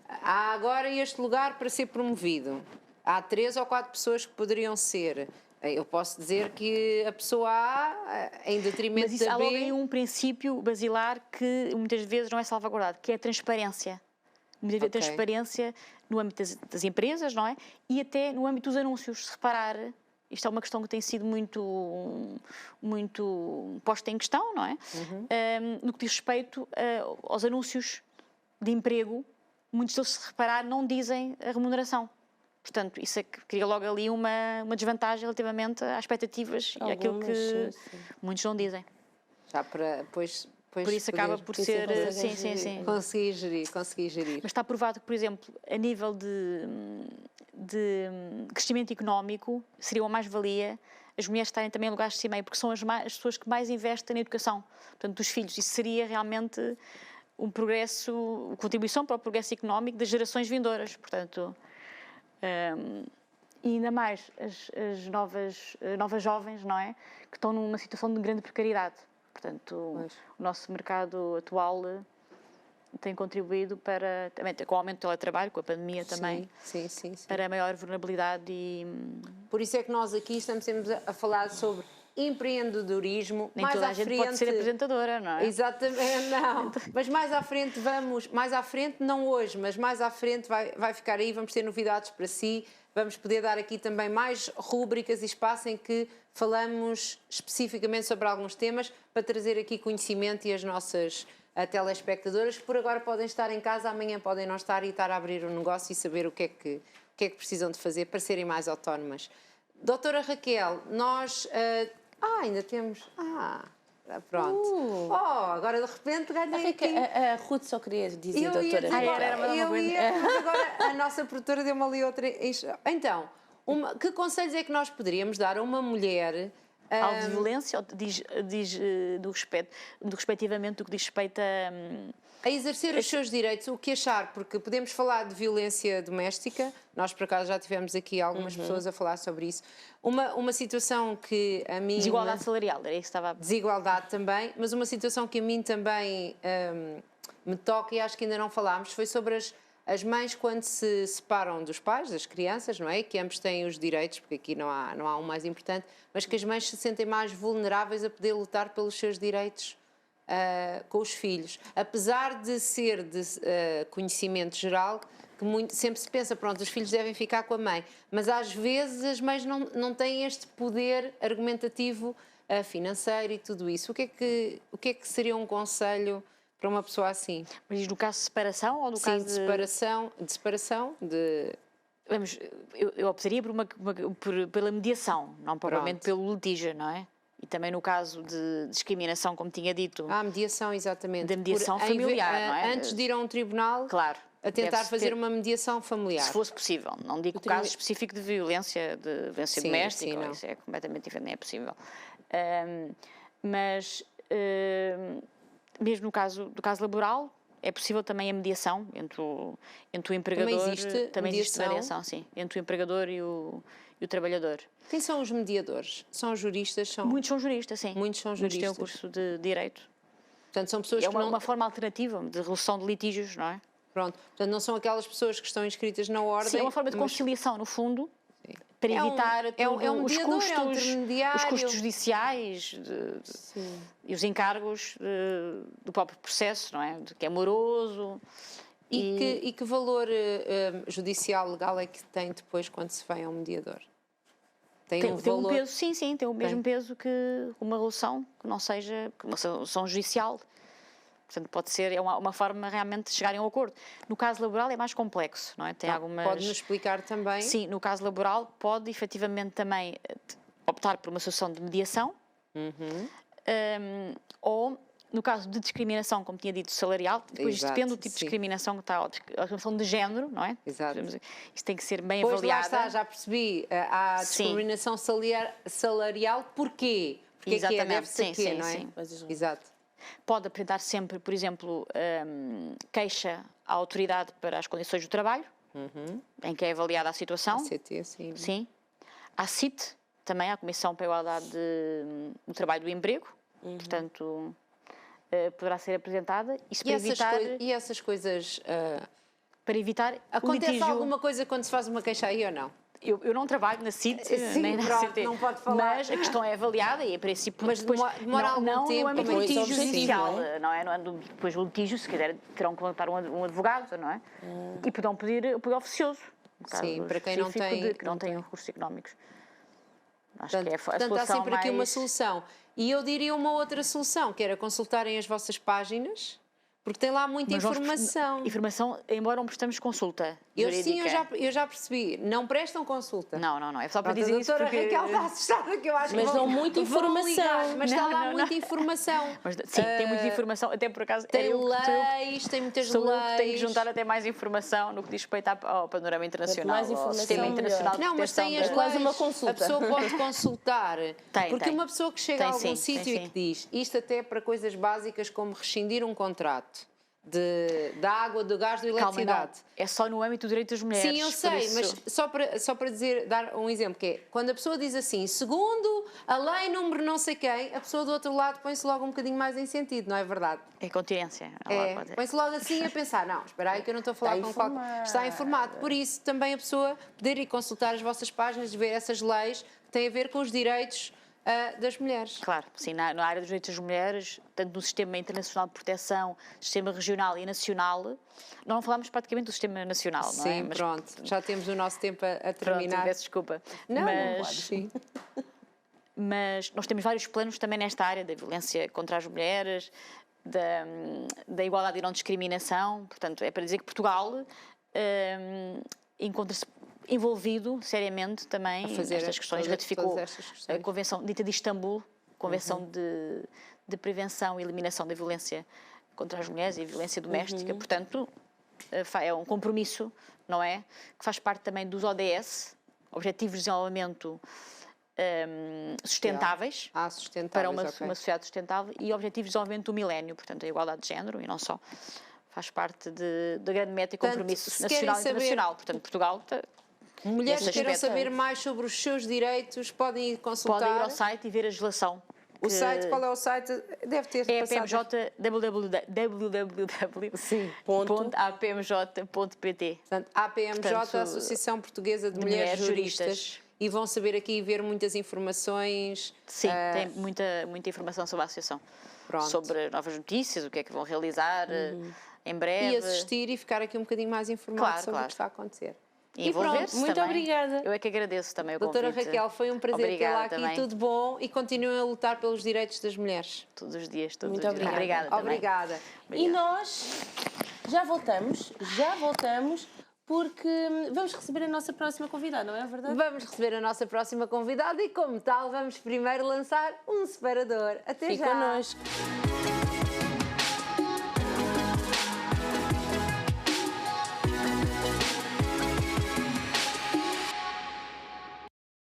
Há agora este lugar para ser promovido. Há 3 ou 4 pessoas que poderiam ser. Eu posso dizer que a pessoa A, em detrimento da B... Mas há logo aí um princípio basilar que muitas vezes não é salvaguardado, que é a transparência. Muitas vezes a transparência no âmbito das empresas, não é? E até no âmbito dos anúncios. Se reparar, isto é uma questão que tem sido muito posta em questão, não é? No que diz respeito aos anúncios de emprego, muitos deles, se reparar, não dizem a remuneração. Portanto, isso é que cria logo ali uma desvantagem relativamente às expectativas e àquilo que muitos não dizem. Já para depois... Por isso acaba por ser... Sim. Conseguir gerir. Mas está provado que, por exemplo, a nível de crescimento económico, seria uma mais-valia as mulheres estarem também em lugares de cimeio, porque são as pessoas que mais investem na educação, portanto, dos filhos. Isso seria realmente um progresso, contribuição para o progresso económico das gerações vindouras, portanto... e ainda mais as novas jovens, não é? Que estão numa situação de grande precariedade. Portanto, o nosso mercado atual tem contribuído para, também com o aumento do teletrabalho, com a pandemia também, sim. para a maior vulnerabilidade e... Por isso é que nós aqui estamos sempre a falar sobre empreendedorismo. Nem toda a gente pode ser apresentadora, não é? Exatamente, não. Mas mais à frente não hoje, mas mais à frente vai ficar aí, vamos ter novidades para si, vamos poder dar aqui também mais rúbricas e espaço em que falamos especificamente sobre alguns temas para trazer aqui conhecimento e as nossas telespectadoras, que por agora podem estar em casa, amanhã podem não estar e estar a abrir um negócio e saber o que é que precisam de fazer para serem mais autónomas. Doutora Raquel, nós... ainda temos... pronto. Agora de repente ganhei aqui... A Ruth só queria dizer, doutora. Mas agora a nossa produtora deu-me ali outra... Então, que conselhos é que nós poderíamos dar a uma mulher... Alvo de violência, ou diz respectivamente do que diz respeito a exercer os seus direitos, o que achar, porque podemos falar de violência doméstica, nós por acaso já tivemos aqui algumas pessoas a falar sobre isso, uma situação que a mim... Desigualdade salarial, era isso que estava a... Desigualdade também, mas uma situação que a mim também me toca e acho que ainda não falámos, foi sobre as mães quando se separam dos pais, das crianças, não é? Que ambos têm os direitos, porque aqui não há um mais importante, mas que as mães se sentem mais vulneráveis a poder lutar pelos seus direitos com os filhos. Apesar de ser de conhecimento geral, que sempre se pensa, pronto, os filhos devem ficar com a mãe, mas às vezes as mães não têm este poder argumentativo financeiro e tudo isso. O que é que seria um conselho para uma pessoa assim? Mas no caso de separação ou no caso de separação? Vamos, eu optaria pela mediação, não propriamente pelo litígio, não é? E também no caso de discriminação, como tinha dito. A mediação, exatamente. Da mediação familiar, não é? Antes de ir a um tribunal, claro, a fazer uma mediação familiar. Se fosse possível. Não digo o caso específico de violência doméstica, isso é completamente diferente, nem é possível. Mas, mesmo no caso laboral, é possível também a mediação entre o empregador... Também existe mediação, sim. Entre o empregador e o trabalhador. Quem são os mediadores? São juristas? Muitos são juristas, sim. Muitos são juristas. Muitos têm um curso de Direito. Portanto, são pessoas que uma forma alternativa de resolução de litígios, não é? Pronto. Portanto, não são aquelas pessoas que estão inscritas na ordem... Sim, é uma forma de conciliação, no fundo, para evitar os custos judiciais e os encargos do próprio processo, não é? Que é moroso E que valor judicial, legal é que tem depois quando se vai a um mediador? Tem um valor... peso, sim, tem o mesmo peso que uma relação que não seja uma relação judicial. Portanto, pode ser, é uma forma realmente de chegarem a um acordo. No caso laboral é mais complexo, não é? Tem algumas... Pode-nos explicar também? Sim, no caso laboral pode efetivamente também optar por uma solução de mediação, ou no caso de discriminação, como tinha dito, salarial, depois isto depende do tipo de discriminação que está, a discriminação de género, não é? Exato. Isto tem que ser bem Pois avaliada. Lá está, já percebi, há discriminação salarial, porquê? Porque exatamente, é que deve ser quê, não é? sim. Exato. Pode apresentar sempre, por exemplo, queixa à autoridade para as condições do trabalho, em que é avaliada a situação. CT, sim. Sim. À CIT, também, à Comissão para a Igualdade do Trabalho e do Emprego, portanto, poderá ser apresentada. Isso para evitar... E essas coisas... Para evitar Acontece litígio... alguma coisa quando se faz uma queixa aí ou não? Eu não trabalho na CIT, nem na CT, não pode falar. mas a questão é avaliada e, a princípio, mas depois demora algum tempo. Não é muito litígio judicial, não é? não é? Depois o litígio, se quiser, terão que levantar um advogado, não é? E poderão pedir apoio oficioso. Sim, para quem não tem... Que não tem recursos económicos. Acho portanto, que é a portanto, há sempre aqui uma solução. E eu diria uma outra solução, que era consultarem as vossas páginas, porque tem lá muita informação. Informação, embora não prestamos consulta jurídica. Eu já percebi. Não prestam consulta. Não. É só para dizer isso porque... porque... A Raquel está assustada, que eu acho mas que dão muita informação. Mas está lá muita informação. Mas, sim, tem muita informação. Até por acaso... Tem leis, tem muitas leis. Tenho que juntar até mais informação no que diz respeito ao panorama internacional. Mais informação, ao sistema internacional de não, mas proteção. tem as quase leis. uma consulta. A pessoa pode consultar. Porque uma pessoa que chega a algum sítio e que diz isto até para coisas básicas como rescindir um contrato da água, do gás, da eletricidade. Calma, é só no âmbito do direito das mulheres. Sim, eu sei, mas só para dar um exemplo, que é, quando a pessoa diz assim, segundo a lei número não sei quem, a pessoa do outro lado põe-se logo um bocadinho mais em sentido, não é verdade? É continência. Põe-se logo assim a pensar, não, espera aí que eu não estou a falar com qualquer... Está informado. Por isso, também a pessoa poder ir consultar as vossas páginas, ver essas leis que têm a ver com os direitos das mulheres. Claro, sim, na área dos direitos das mulheres, tanto no sistema internacional de proteção, sistema regional e nacional, não falamos praticamente do sistema nacional, não é? Sim, mas pronto, já temos o nosso tempo a terminar. Pronto, peço desculpa. Não pode, sim. Mas nós temos vários planos também nesta área da violência contra as mulheres, da igualdade e não discriminação, portanto, é para dizer que Portugal encontra-se envolvido seriamente também nestas questões. Ratificou a Convenção dita de Istambul, Convenção de Prevenção e Eliminação da Violência contra as Mulheres e Violência Doméstica. Portanto, é um compromisso, não é? Que faz parte também dos ODS, Objetivos de Desenvolvimento Sustentáveis, para uma sociedade sustentável, e Objetivos de Desenvolvimento do Milénio, portanto, a igualdade de género e não só. Faz parte da grande meta e compromisso nacional e internacional. Portanto, Portugal... Mulheres que queiram saber mais sobre os seus direitos, podem ir consultar. Podem ir ao site e ver a legislação. O site, qual é o site? Deve ter é www.apmj.pt. Portanto, APMJ, Associação Portuguesa de Mulheres Juristas. E vão saber aqui e ver muitas informações. Sim, tem muita informação sobre a associação. Pronto. Sobre novas notícias, o que é que vão realizar em breve. E assistir e ficar aqui um bocadinho mais informado sobre o que está a acontecer. E pronto, muito obrigada. Eu é que agradeço também o convite. Doutora Raquel, foi um prazer tê-la aqui, também. Tudo bom e continuem a lutar pelos direitos das mulheres. Todos os dias, todos muito os dias. Obrigada. Obrigada. E nós já voltamos, porque vamos receber a nossa próxima convidada, não é verdade? Vamos receber a nossa próxima convidada e, como tal, vamos primeiro lançar um separador. Até já! Fique connosco.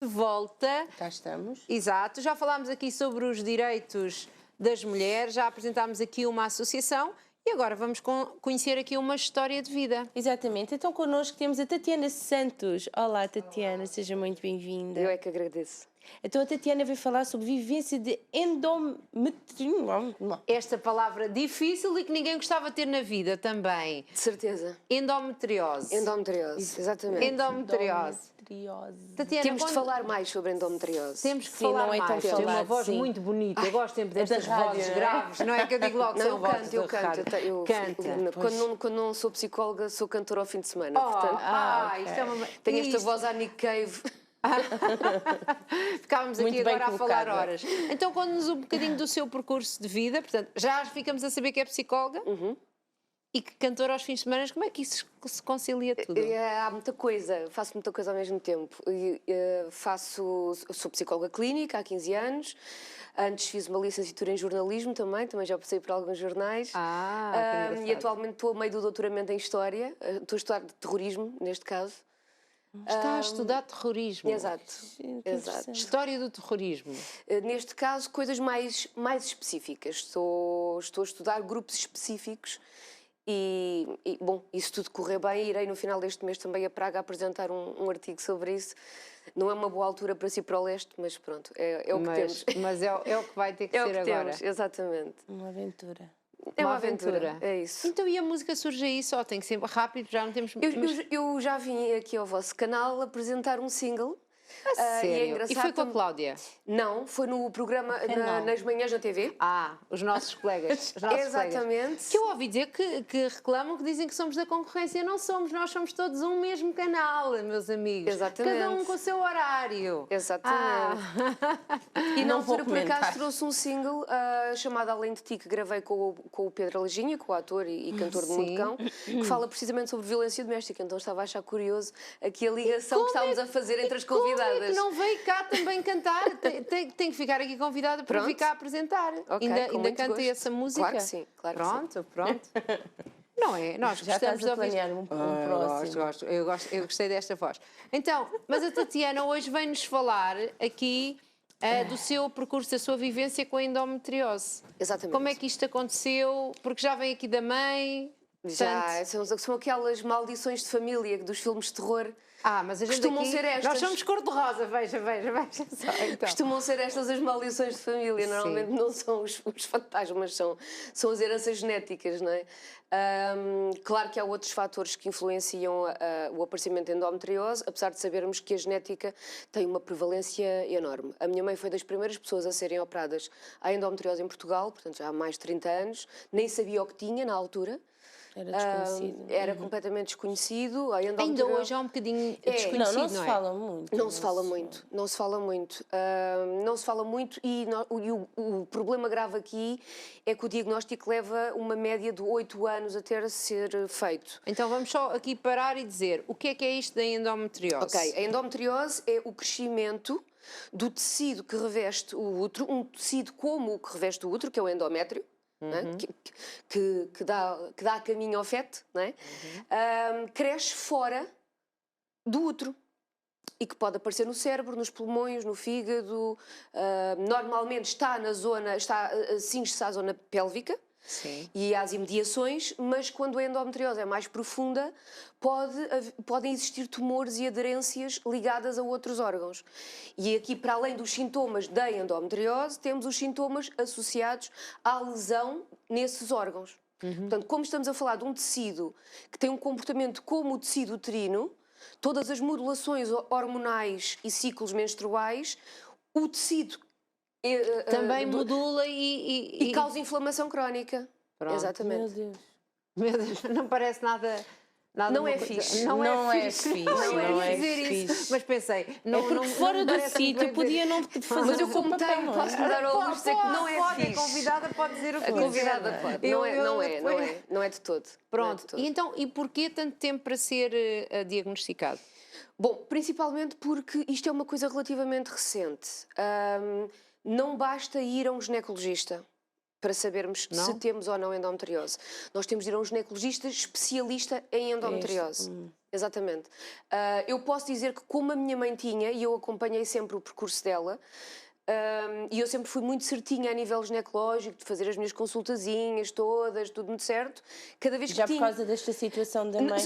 Volta. Cá estamos. Exato. Já falámos aqui sobre os direitos das mulheres, já apresentámos aqui uma associação e agora vamos conhecer aqui uma história de vida. Exatamente. Então connosco temos a Tatiana Santos. Olá, Tatiana, seja muito bem-vinda. Eu é que agradeço. Então a Tatiana veio falar sobre vivência de endometriose. Esta palavra difícil e que ninguém gostava de ter na vida também. De certeza. Endometriose. Endometriose, exatamente. Endometriose. endometriose. Tatiana, Temos de falar mais sobre endometriose. Temos que Sim, falar não é tão mais. Tem uma falado, voz sim. muito bonita. Eu gosto sempre destas da rádio, vozes não é? graves. Não é que eu digo logo que Não, são vozes eu da canto. rádio. Canta. Quando não sou psicóloga, sou cantora ao fim de semana. Portanto, ok. Isto é uma... tenho esta isto- voz à Nick Cave. Ficávamos aqui Muito bem agora a falar colocada. horas. Então, conta-nos um bocadinho do seu percurso de vida. Portanto, já ficamos a saber que é psicóloga e que cantora aos fins de semana. Como é que isso se concilia tudo? Há muita coisa, faço muita coisa ao mesmo tempo. Sou psicóloga clínica há 15 anos. Antes fiz uma licenciatura em jornalismo também já passei por alguns jornais. Que E engraçado. atualmente estou a meio do doutoramento em História. Estou a estudar terrorismo, neste caso. Está a estudar terrorismo. Exato. Que Exato. interessante. História do terrorismo. Neste caso, coisas mais específicas. Estou a estudar grupos específicos bom, e se tudo correr bem, irei no final deste mês também a Praga apresentar um artigo sobre isso. Não é uma boa altura para si para o leste, mas pronto, é o que temos. Mas é o que vai ter que É o ser que agora. temos, exatamente. Uma aventura. É uma aventura. é isso. Então, e a música surge aí só? Tem que ser rápido, já não temos... Eu já vim aqui ao vosso canal apresentar um single. Sério? E é engraçado. E foi com a Cláudia? Não, foi no programa nas manhãs da TV. Os nossos colegas. Os nossos Exatamente. Colegas. Que eu ouvi dizer que reclamam, que dizem que somos da concorrência. Não somos, nós somos todos um mesmo canal, meus amigos. Exatamente. Cada um com o seu horário. Exatamente. E na Não vou altura, por acaso, comentar. trouxe um single chamado Além de Ti, que gravei com o Pedro Alejinha, com o ator e cantor do Mundo Cão, que fala precisamente sobre violência doméstica. Então estava a achar curioso aqui a ligação que estávamos a fazer entre as convidadas. Como é que não veio cá também cantar? Tem que ficar aqui convidada para Pronto. vir cá apresentar. Ok, ainda com muito cantei gosto. essa música? Claro que sim, claro que sim. Pronto. Não é? Nós Já gostamos estás de a ouvir. planear um próximo. Eu gostei desta voz. Então, mas a Tatiana hoje vem-nos falar aqui do seu percurso, da sua vivência com a endometriose. Exatamente. Como é que isto aconteceu? Porque já vem aqui da mãe. Já, são aquelas maldições de família dos filmes de terror. Mas a gente Costumam aqui, ser estas. Nós somos cor-de-rosa, veja só. Então. Costumam ser estas as maldições de família. Sim. Normalmente não são os fantasmas, são as heranças genéticas, não é? Claro que há outros fatores que influenciam o aparecimento de endometriose, apesar de sabermos que a genética tem uma prevalência enorme. A minha mãe foi das primeiras pessoas a serem operadas à endometriose em Portugal, portanto já há mais de 30 anos, nem sabia o que tinha na altura. Era desconhecido. Era completamente desconhecido. Ainda hoje é um bocadinho desconhecido, Não se é? fala muito. Não se fala muito, não se fala muito. Não se fala muito e o problema grave aqui é que o diagnóstico leva uma média de 8 anos a ter a ser feito. Então vamos só aqui parar e dizer o que é isto da endometriose? Ok, a endometriose é o crescimento do tecido que reveste o útero, um tecido como o que reveste o útero, que é o endométrio. Né? Que dá caminho ao feto, né? Cresce fora do útero e que pode aparecer no cérebro, nos pulmões, no fígado. Normalmente está cinge-se à zona pélvica. Sim. E às imediações, mas quando a endometriose é mais profunda, podem existir tumores e aderências ligadas a outros órgãos. E aqui, para além dos sintomas da endometriose, temos os sintomas associados à lesão nesses órgãos. Portanto, como estamos a falar de um tecido que tem um comportamento como o tecido uterino, todas as modulações hormonais e ciclos menstruais, o tecido também modula e causa inflamação crónica. Pronto. Exatamente. Meu Deus. Meu Deus, não parece nada Não uma é coisa- fixe. Não é fixe, fixe. não Eu ia é dizer isso, fixe. mas pensei, não, Porque não, fora não do parece muito sítio bem podia dizer. não fazer Mas eu o seu como papel, tenho, não é? posso dar ao luxo de dizer que não é pode, fixe. a convidada pode dizer o que A convidada quiser. pode. Eu Não é de todo. Pronto, Não é de todo. e então, e porquê tanto tempo para ser diagnosticado? Bom, principalmente porque isto é uma coisa relativamente recente. Não basta ir a um ginecologista para sabermos Não? se temos ou não endometriose. Nós temos de ir a um ginecologista especialista em endometriose. Exatamente. Eu posso dizer que como a minha mãe tinha, e eu acompanhei sempre o percurso dela, e eu sempre fui muito certinha a nível ginecológico, de fazer as minhas consultazinhas todas, tudo muito certo. Cada vez que Já por tinha... causa desta situação da mãe.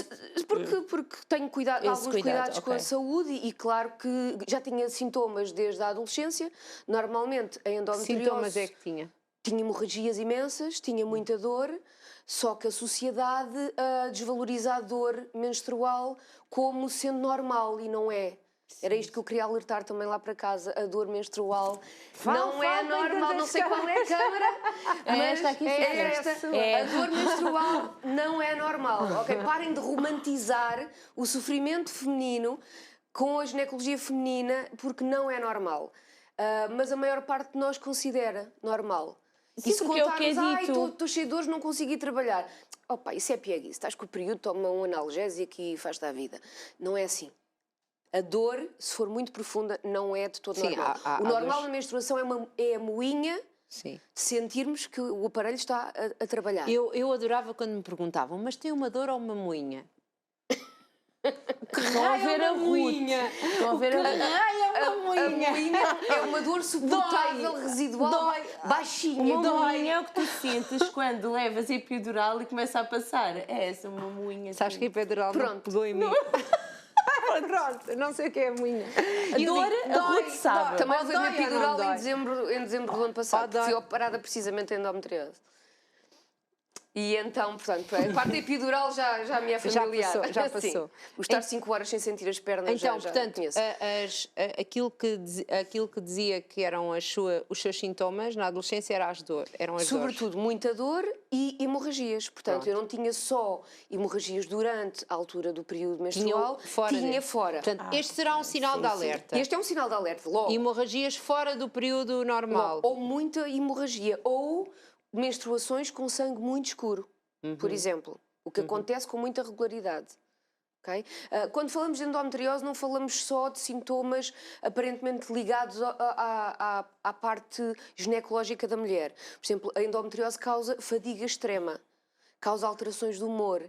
Porque tenho alguns cuidados com a ok. saúde e claro que já tinha sintomas desde a adolescência. Normalmente a Que endometriose sintomas é que tinha? tinha hemorragias imensas, tinha muita dor, só que a sociedade desvaloriza a dor menstrual como sendo normal e não é. Era isto que eu queria alertar também lá para casa. A dor menstrual não é normal, não sei qual é a câmara, mas é esta. A dor menstrual não é normal, ok? Parem de romantizar o sofrimento feminino com a ginecologia feminina, porque não é normal. Mas a maior parte de nós considera normal. Sim, e se contarmos, ai, estou cheio de dores, não consegui ir trabalhar. Opa, isso é pieguice. Estás com o período, toma um analgésico e faz-te a vida. Não é assim. A dor, se for muito profunda, não é de todo normal. O normal na menstruação é a moinha de sentirmos que o aparelho está a trabalhar. Eu adorava quando me perguntavam, mas tem uma dor ou uma moinha? Estão a ver a moinha. Estão a ver A moinha é uma dor suportável, residual, baixinha. Uma moinha é o que tu sentes quando levas epidural e começa a passar. É essa uma moinha. Sabes que a epidural não pegou em mim? Pronto, não sei o que é a moinha. A dor, a Ruth sabe. Também levei uma epidural em dezembro do ano passado. Fui operada precisamente em endometriose. E então, portanto, a parte epidural já me é familiar. Já passou. O estar 5 horas sem sentir as pernas então, já portanto, conheço. aquilo que dizia que eram os seus sintomas na adolescência eram as dores. Sobretudo muita dor e hemorragias. Portanto, eu não tinha só hemorragias durante a altura do período menstrual, tinha fora. Portanto, este será um sinal de alerta. Este é um sinal de alerta, logo. Hemorragias fora do período normal. Ou muita hemorragia, ou menstruações com sangue muito escuro, por exemplo, o que acontece com muita regularidade. Okay? Quando falamos de endometriose, não falamos só de sintomas aparentemente ligados à parte ginecológica da mulher. Por exemplo, a endometriose causa fadiga extrema, causa alterações do humor.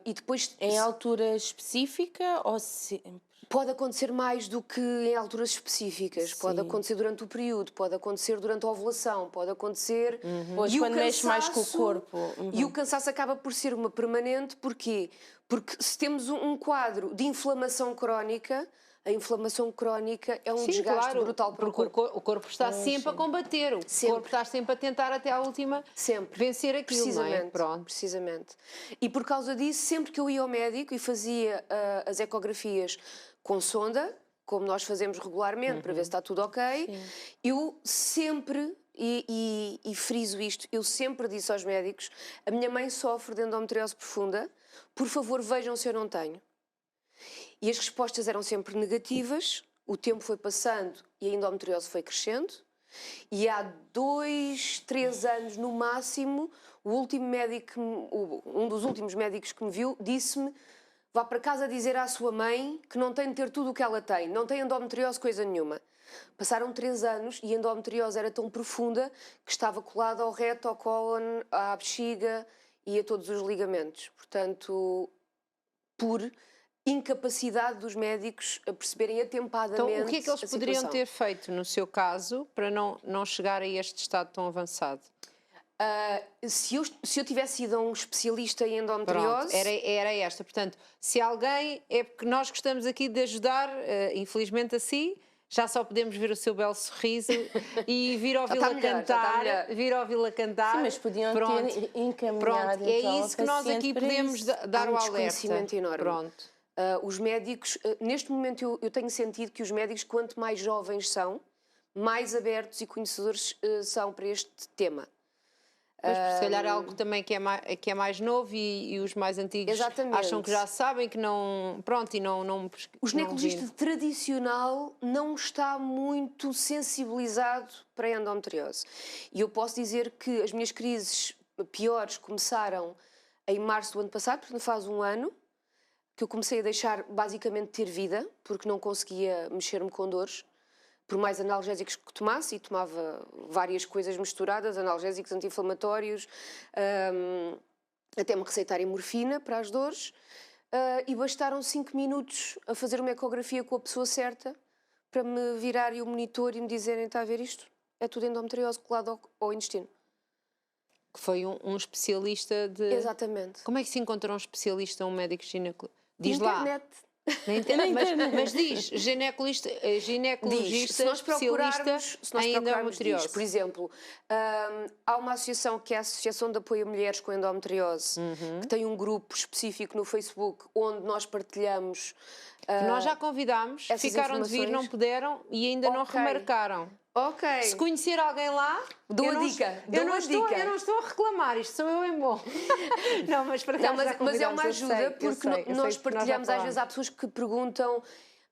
E depois, em altura específica ou sempre? Pode acontecer mais do que em alturas específicas. Sim. Pode acontecer durante o período, pode acontecer durante a ovulação, pode acontecer... Hoje, quando mexe mais com o corpo. E o cansaço acaba por ser uma permanente. Porquê? Porque se temos um quadro de inflamação crónica, a inflamação crónica é um desgaste brutal para o corpo. O corpo está sempre a combater, o corpo está sempre a tentar até à última vencer aquilo, precisamente, não é? Pronto. Precisamente. E por causa disso, sempre que eu ia ao médico e fazia as ecografias com sonda, como nós fazemos regularmente, para ver se está tudo ok, eu sempre, e friso isto, eu sempre disse aos médicos, a minha mãe sofre de endometriose profunda, por favor vejam se eu não tenho. E as respostas eram sempre negativas, o tempo foi passando e a endometriose foi crescendo, e há 2, 3 anos no máximo, um dos últimos médicos que me viu disse-me: vá para casa dizer à sua mãe que não tem de ter tudo o que ela tem, não tem endometriose coisa nenhuma. Passaram 3 anos e a endometriose era tão profunda que estava colada ao reto, ao cólon, à bexiga e a todos os ligamentos. Portanto, por incapacidade dos médicos a perceberem atempadamente. Então, o que é que eles poderiam ter feito, no seu caso, para não chegar a este estado tão avançado? Se eu tivesse ido a um especialista em endometriose... Pronto, era esta. Portanto, se alguém... É porque nós gostamos aqui de ajudar, infelizmente assim, já só podemos ver o seu belo sorriso e vir ouvi-la cantar. Vir ouvi-la cantar. Sim, mas podiam ter encaminhado. Pronto, é isso que nós aqui podemos dar o alerta. Desconhecimento enorme. Pronto. Os médicos, neste momento eu tenho sentido que os médicos, quanto mais jovens são, mais abertos e conhecedores são para este tema. Pois, se calhar é algo também que é mais novo e os mais antigos acham que já sabem, que não... Pronto, e não o ginecologista tradicional não está muito sensibilizado para a endometriose. E eu posso dizer que as minhas crises piores começaram em março do ano passado, portanto faz um ano, que eu comecei a deixar basicamente ter vida, porque não conseguia mexer-me com dores, por mais analgésicos que tomasse, e tomava várias coisas misturadas, analgésicos, anti-inflamatórios, até me receitarem morfina para as dores, e bastaram 5 minutos a fazer uma ecografia com a pessoa certa para me virarem o monitor e me dizerem: está a ver isto? É tudo endometriose colado ao intestino. Que foi um especialista de... Exatamente. Como é que se encontra um especialista, um médico ginecologista? Diz internet. Na internet. Mas diz, ginecologista se nós procurarmos em endometriose. Diz, por exemplo, há uma associação que é a Associação de Apoio a Mulheres com Endometriose, que tem um grupo específico no Facebook onde nós partilhamos Nós já convidámos, ficaram de vir, não puderam e ainda não remarcaram. Ok. Se conhecer alguém lá, dou a dica. Eu não estou a reclamar, isto sou eu em bom. Não, mas para cá mas é uma ajuda, porque nós partilhamos, às vezes há pessoas que perguntam: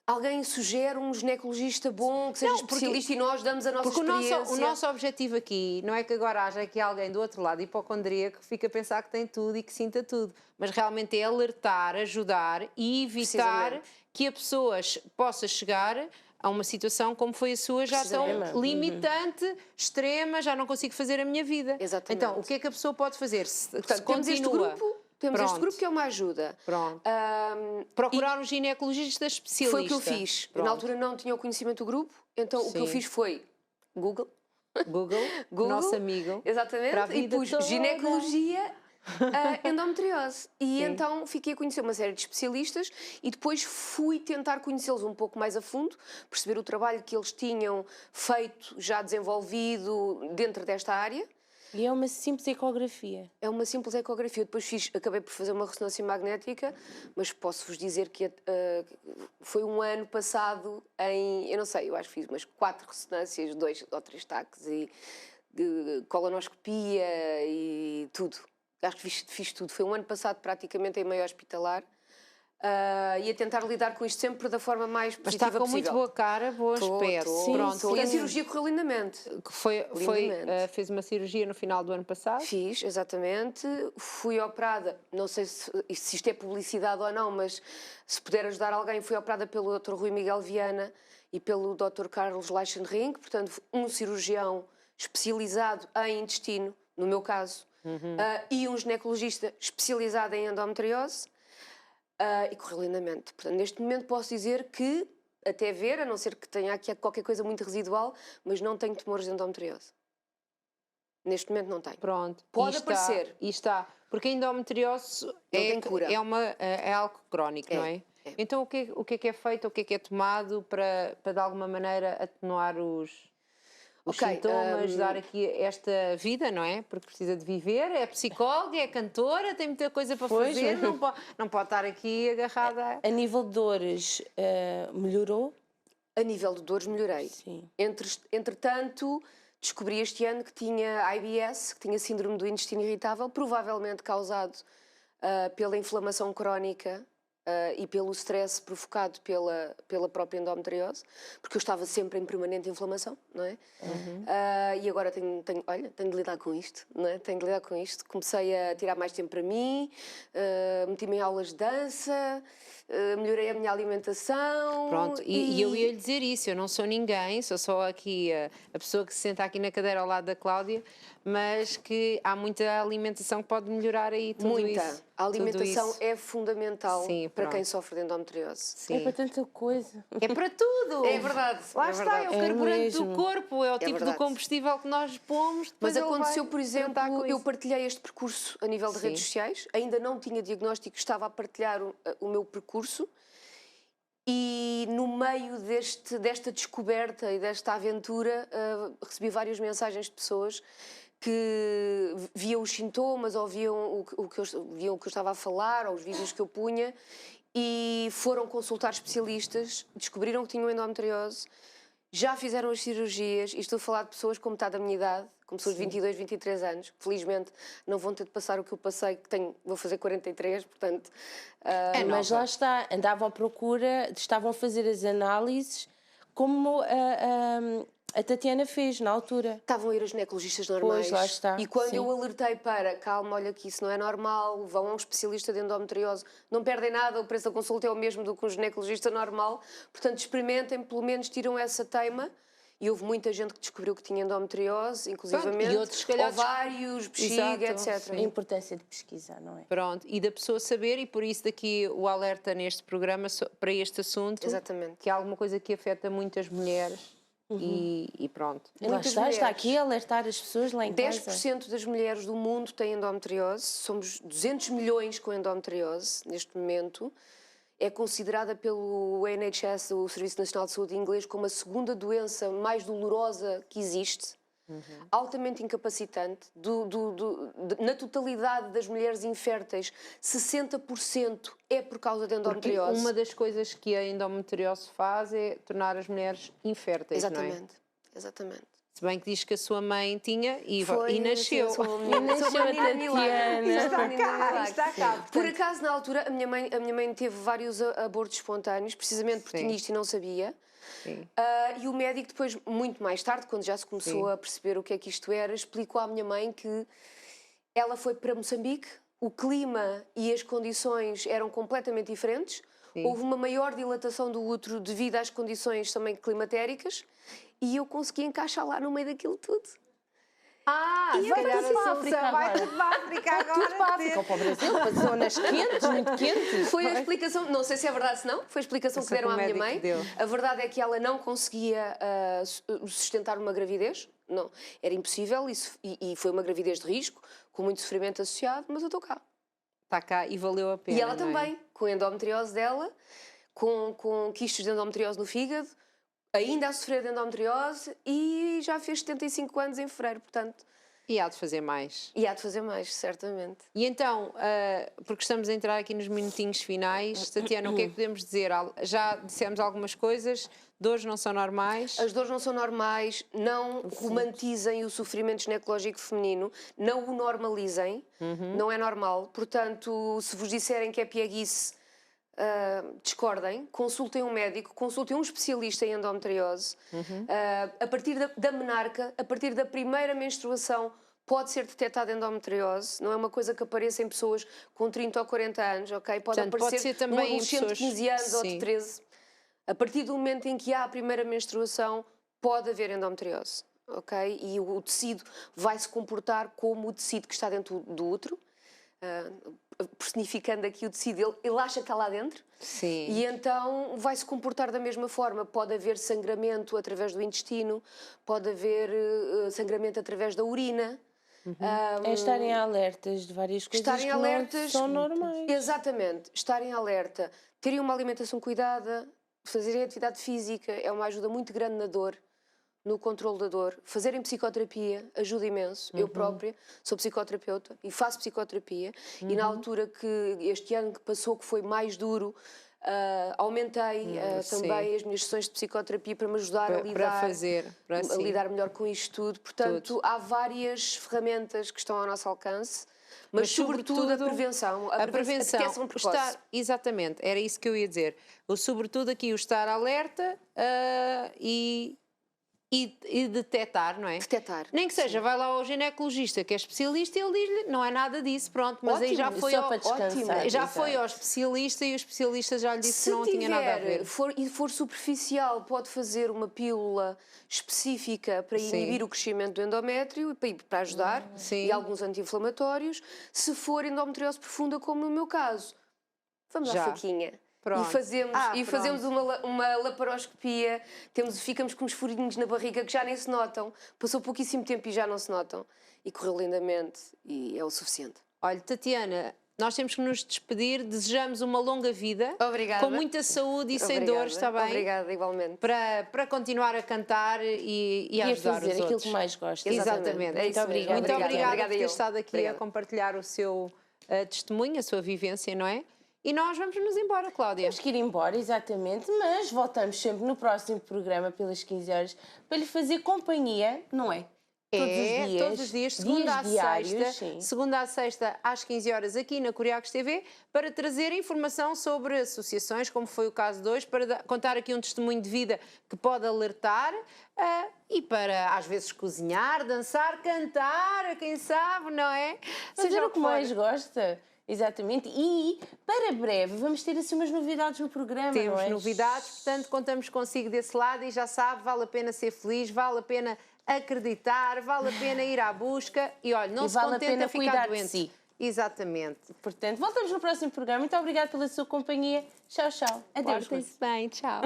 alguém sugere um ginecologista bom, que seja especialista, e nós damos a nossa experiência. O nosso objetivo aqui não é que agora haja aqui alguém do outro lado hipocondríaco que fica a pensar que tem tudo e que sinta tudo, mas realmente é alertar, ajudar e evitar que a pessoa possa chegar a uma situação como foi a sua, já tão limitante, extrema, já não consigo fazer a minha vida. Exatamente. Então, o que é que a pessoa pode fazer? Portanto, temos este grupo que é uma ajuda. Pronto. Procurar um ginecologista especialista. Foi o que eu fiz. Na altura não tinha o conhecimento do grupo, então o que eu fiz foi Google, nosso amigo. Exatamente, e pus ginecologia, endometriose. E então fiquei a conhecer uma série de especialistas e depois fui tentar conhecê-los um pouco mais a fundo, perceber o trabalho que eles tinham feito, já desenvolvido dentro desta área. E é uma simples ecografia. É uma simples ecografia. Depois acabei por fazer uma ressonância magnética, mas posso-vos dizer que foi um ano passado eu não sei, eu acho que fiz umas 4 ressonâncias, 2 ou 3 taques e de colonoscopia e tudo. Acho que fiz tudo. Foi um ano passado praticamente em meio hospitalar. E a tentar lidar com isto sempre da forma mais positiva possível. Mas está com muito boa cara, bom aspecto. Pronto. E a cirurgia correu lindamente. Fez uma cirurgia no final do ano passado? Fiz, exatamente. Fui operada, não sei se isto é publicidade ou não, mas se puder ajudar alguém, fui operada pelo Dr. Rui Miguel Viana e pelo Dr. Carlos Leichenring, portanto, um cirurgião especializado em intestino, no meu caso, e um ginecologista especializado em endometriose. E correu lindamente. Portanto, neste momento posso dizer que, até ver, a não ser que tenha aqui qualquer coisa muito residual, mas não tenho tumores de endometriose. Neste momento não tenho. Pronto. Pode aparecer. E está. Porque a endometriose é algo crónico, não é? Então o que é feito, o que é tomado para de alguma maneira atenuar os sintomas, dar aqui esta vida, não é? Porque precisa de viver, é psicóloga, é cantora, tem muita coisa para fazer, não pode estar aqui agarrada. A nível de dores, melhorou? A nível de dores melhorei. Sim. Entretanto, descobri este ano que tinha IBS, que tinha síndrome do intestino irritável, provavelmente causado pela inflamação crónica e pelo stress provocado pela própria endometriose, porque eu estava sempre em permanente inflamação, não é? E agora tenho de lidar com isto, não é? Tenho de lidar com isto. Comecei a tirar mais tempo para mim, meti-me em aulas de dança, melhorei a minha alimentação. Pronto, e eu ia lhe dizer isso, eu não sou ninguém, sou só aqui a pessoa que se senta aqui na cadeira ao lado da Cláudia, mas que há muita alimentação que pode melhorar aí tudo isso. Muita. A alimentação é fundamental para pronto. quem sofre de endometriose. Sim. É para tanta coisa. É para tudo. É verdade. Lá está, é o carburante do corpo, é o tipo de combustível que nós pomos. Mas aconteceu, por exemplo, eu partilhei este percurso a nível de redes sociais, ainda não tinha diagnóstico, estava a partilhar o meu percurso e no meio desta descoberta e desta aventura recebi várias mensagens de pessoas que viam os sintomas ou viam o que eu estava a falar ou os vídeos que eu punha e foram consultar especialistas, descobriram que tinham endometriose, já fizeram as cirurgias e estou a falar de pessoas com metade da minha idade, com pessoas de 22, 23 anos, que felizmente não vão ter de passar o que eu passei, vou fazer 43, portanto... mas lá está, andavam à procura, estavam a fazer as análises como a Tatiana fez na altura. Estavam a ir a ginecologistas normais. Pois, lá está. E quando eu alertei para, calma, olha que isso não é normal, vão a um especialista de endometriose, não perdem nada, o preço da consulta é o mesmo do que um ginecologista normal, portanto experimentem, pelo menos tiram essa teima. E houve muita gente que descobriu que tinha endometriose, inclusivamente, e outros, se calhar, ovários, bexiga, etc. A importância de pesquisar, não é? Pronto, e da pessoa saber, e por isso daqui o alerta neste programa para este assunto. Exatamente. Que é alguma coisa que afeta muitas mulheres. E pronto. Lá está aqui a alertar as pessoas lá em 10% casa. 10% das mulheres do mundo têm endometriose, somos 200 milhões com endometriose neste momento. É considerada pelo NHS, o Serviço Nacional de Saúde inglês, como a segunda doença mais dolorosa que existe. altamente incapacitante. Na totalidade das mulheres inférteis, 60% é por causa de endometriose. Porque uma das coisas que a endometriose faz é tornar as mulheres inférteis, exatamente, não é? Exatamente. Se bem que diz que a sua mãe tinha e nasceu. Nasceu a Tatiana. Está cá. Por acaso, na altura, a minha mãe teve vários abortos espontâneos, precisamente porque tinha isto e não sabia. E o médico depois, muito mais tarde, quando já se começou a perceber o que é que isto era, explicou à minha mãe que ela foi para Moçambique, o clima e as condições eram completamente diferentes, houve uma maior dilatação do útero devido às condições também climatéricas e eu consegui encaixar lá no meio daquilo tudo. E vai tudo para a África agora. Tudo para a África, ou para o Brasil, para zonas quentes, muito quentes. Foi a explicação, não sei se é verdade se não, foi a explicação que deram à minha mãe. A verdade é que ela não conseguia sustentar uma gravidez, não, era impossível e foi uma gravidez de risco, com muito sofrimento associado, mas eu estou cá. Está cá e valeu a pena. E ela também, com a endometriose dela, com quistos de endometriose no fígado, ainda a sofrer de endometriose e já fez 75 anos em fevereiro, portanto... E há de fazer mais. E há de fazer mais, certamente. E então, porque estamos a entrar aqui nos minutinhos finais, Tatiana, o que é que podemos dizer? Já dissemos algumas coisas, dores não são normais? As dores não são normais, não romantizem o sofrimento ginecológico feminino, não o normalizem, não é normal. Portanto, se vos disserem que é pieguice, discordem, consultem um médico, consultem um especialista em endometriose. A partir da menarca, a partir da primeira menstruação, pode ser detectada endometriose. Não é uma coisa que apareça em pessoas com 30 ou 40 anos, ok? Pode aparecer também num adolescente de 15 anos ou de 13. A partir do momento em que há a primeira menstruação, pode haver endometriose, ok? E o tecido vai se comportar como o tecido que está dentro do útero. Personificando aqui o tecido, ele acha que está lá dentro. Sim. E então vai se comportar da mesma forma. Pode haver sangramento através do intestino, pode haver sangramento através da urina. Estarem alertas de várias coisas estarem que alertas, não são normais. Exatamente, estarem alerta, terem uma alimentação cuidada, fazerem atividade física é uma ajuda muito grande na dor, no controle da dor. Fazerem psicoterapia ajuda imenso. Eu própria sou psicoterapeuta e faço psicoterapia. E na altura que este ano que passou, que foi mais duro, aumentei também as minhas sessões de psicoterapia para me ajudar a lidar melhor com isto tudo. Portanto, há várias ferramentas que estão ao nosso alcance. Mas sobretudo a prevenção. A detecção precoce. Exatamente, era isso que eu ia dizer. Sobretudo aqui o estar alerta e detectar, não é? Detectar. Nem que seja, vai lá ao ginecologista que é especialista e ele diz-lhe, não é nada disso, pronto, mas ótimo, aí já foi para descansar. já foi ao especialista e o especialista já lhe disse que não tinha nada a ver. Se for superficial, pode fazer uma pílula específica para inibir o crescimento do endométrio, para ajudar, e alguns anti-inflamatórios. Se for endometriose profunda, como no meu caso, vamos à faquinha. Pronto. E fazemos uma laparoscopia, ficamos com uns furinhos na barriga que já nem se notam, passou pouquíssimo tempo e já não se notam, e correu lindamente, e é o suficiente. Olha, Tatiana, nós temos que nos despedir, desejamos uma longa vida, obrigada, com muita saúde e sem dores, está bem? Obrigada, igualmente. Para continuar a cantar e ajudar fazer os outros. aquilo que mais gosta. Exatamente. Muito obrigada. Muito obrigada por ter estado aqui a compartilhar o seu testemunho, a sua vivência, não é? E nós vamos nos embora, Cláudia. Temos que ir embora, exatamente, mas voltamos sempre no próximo programa, pelas 15 horas, para lhe fazer companhia, não é? Todos os dias, segunda à sexta, às 15 horas, aqui na Curiacos TV, para trazer informação sobre associações, como foi o caso de hoje, para contar aqui um testemunho de vida que pode alertar e para, às vezes, cozinhar, dançar, cantar, quem sabe, não é? Seja o que mais gosta. Exatamente, e para breve vamos ter assim umas novidades no programa, Temos não é? novidades, portanto contamos consigo desse lado e já sabe, vale a pena ser feliz, vale a pena acreditar, vale a pena ir à busca e olha, não se contenta ficar doente. De si. Exatamente. Portanto, voltamos no próximo programa. Muito obrigada pela sua companhia. Tchau, tchau. Adeus. Portem-se bem, tchau.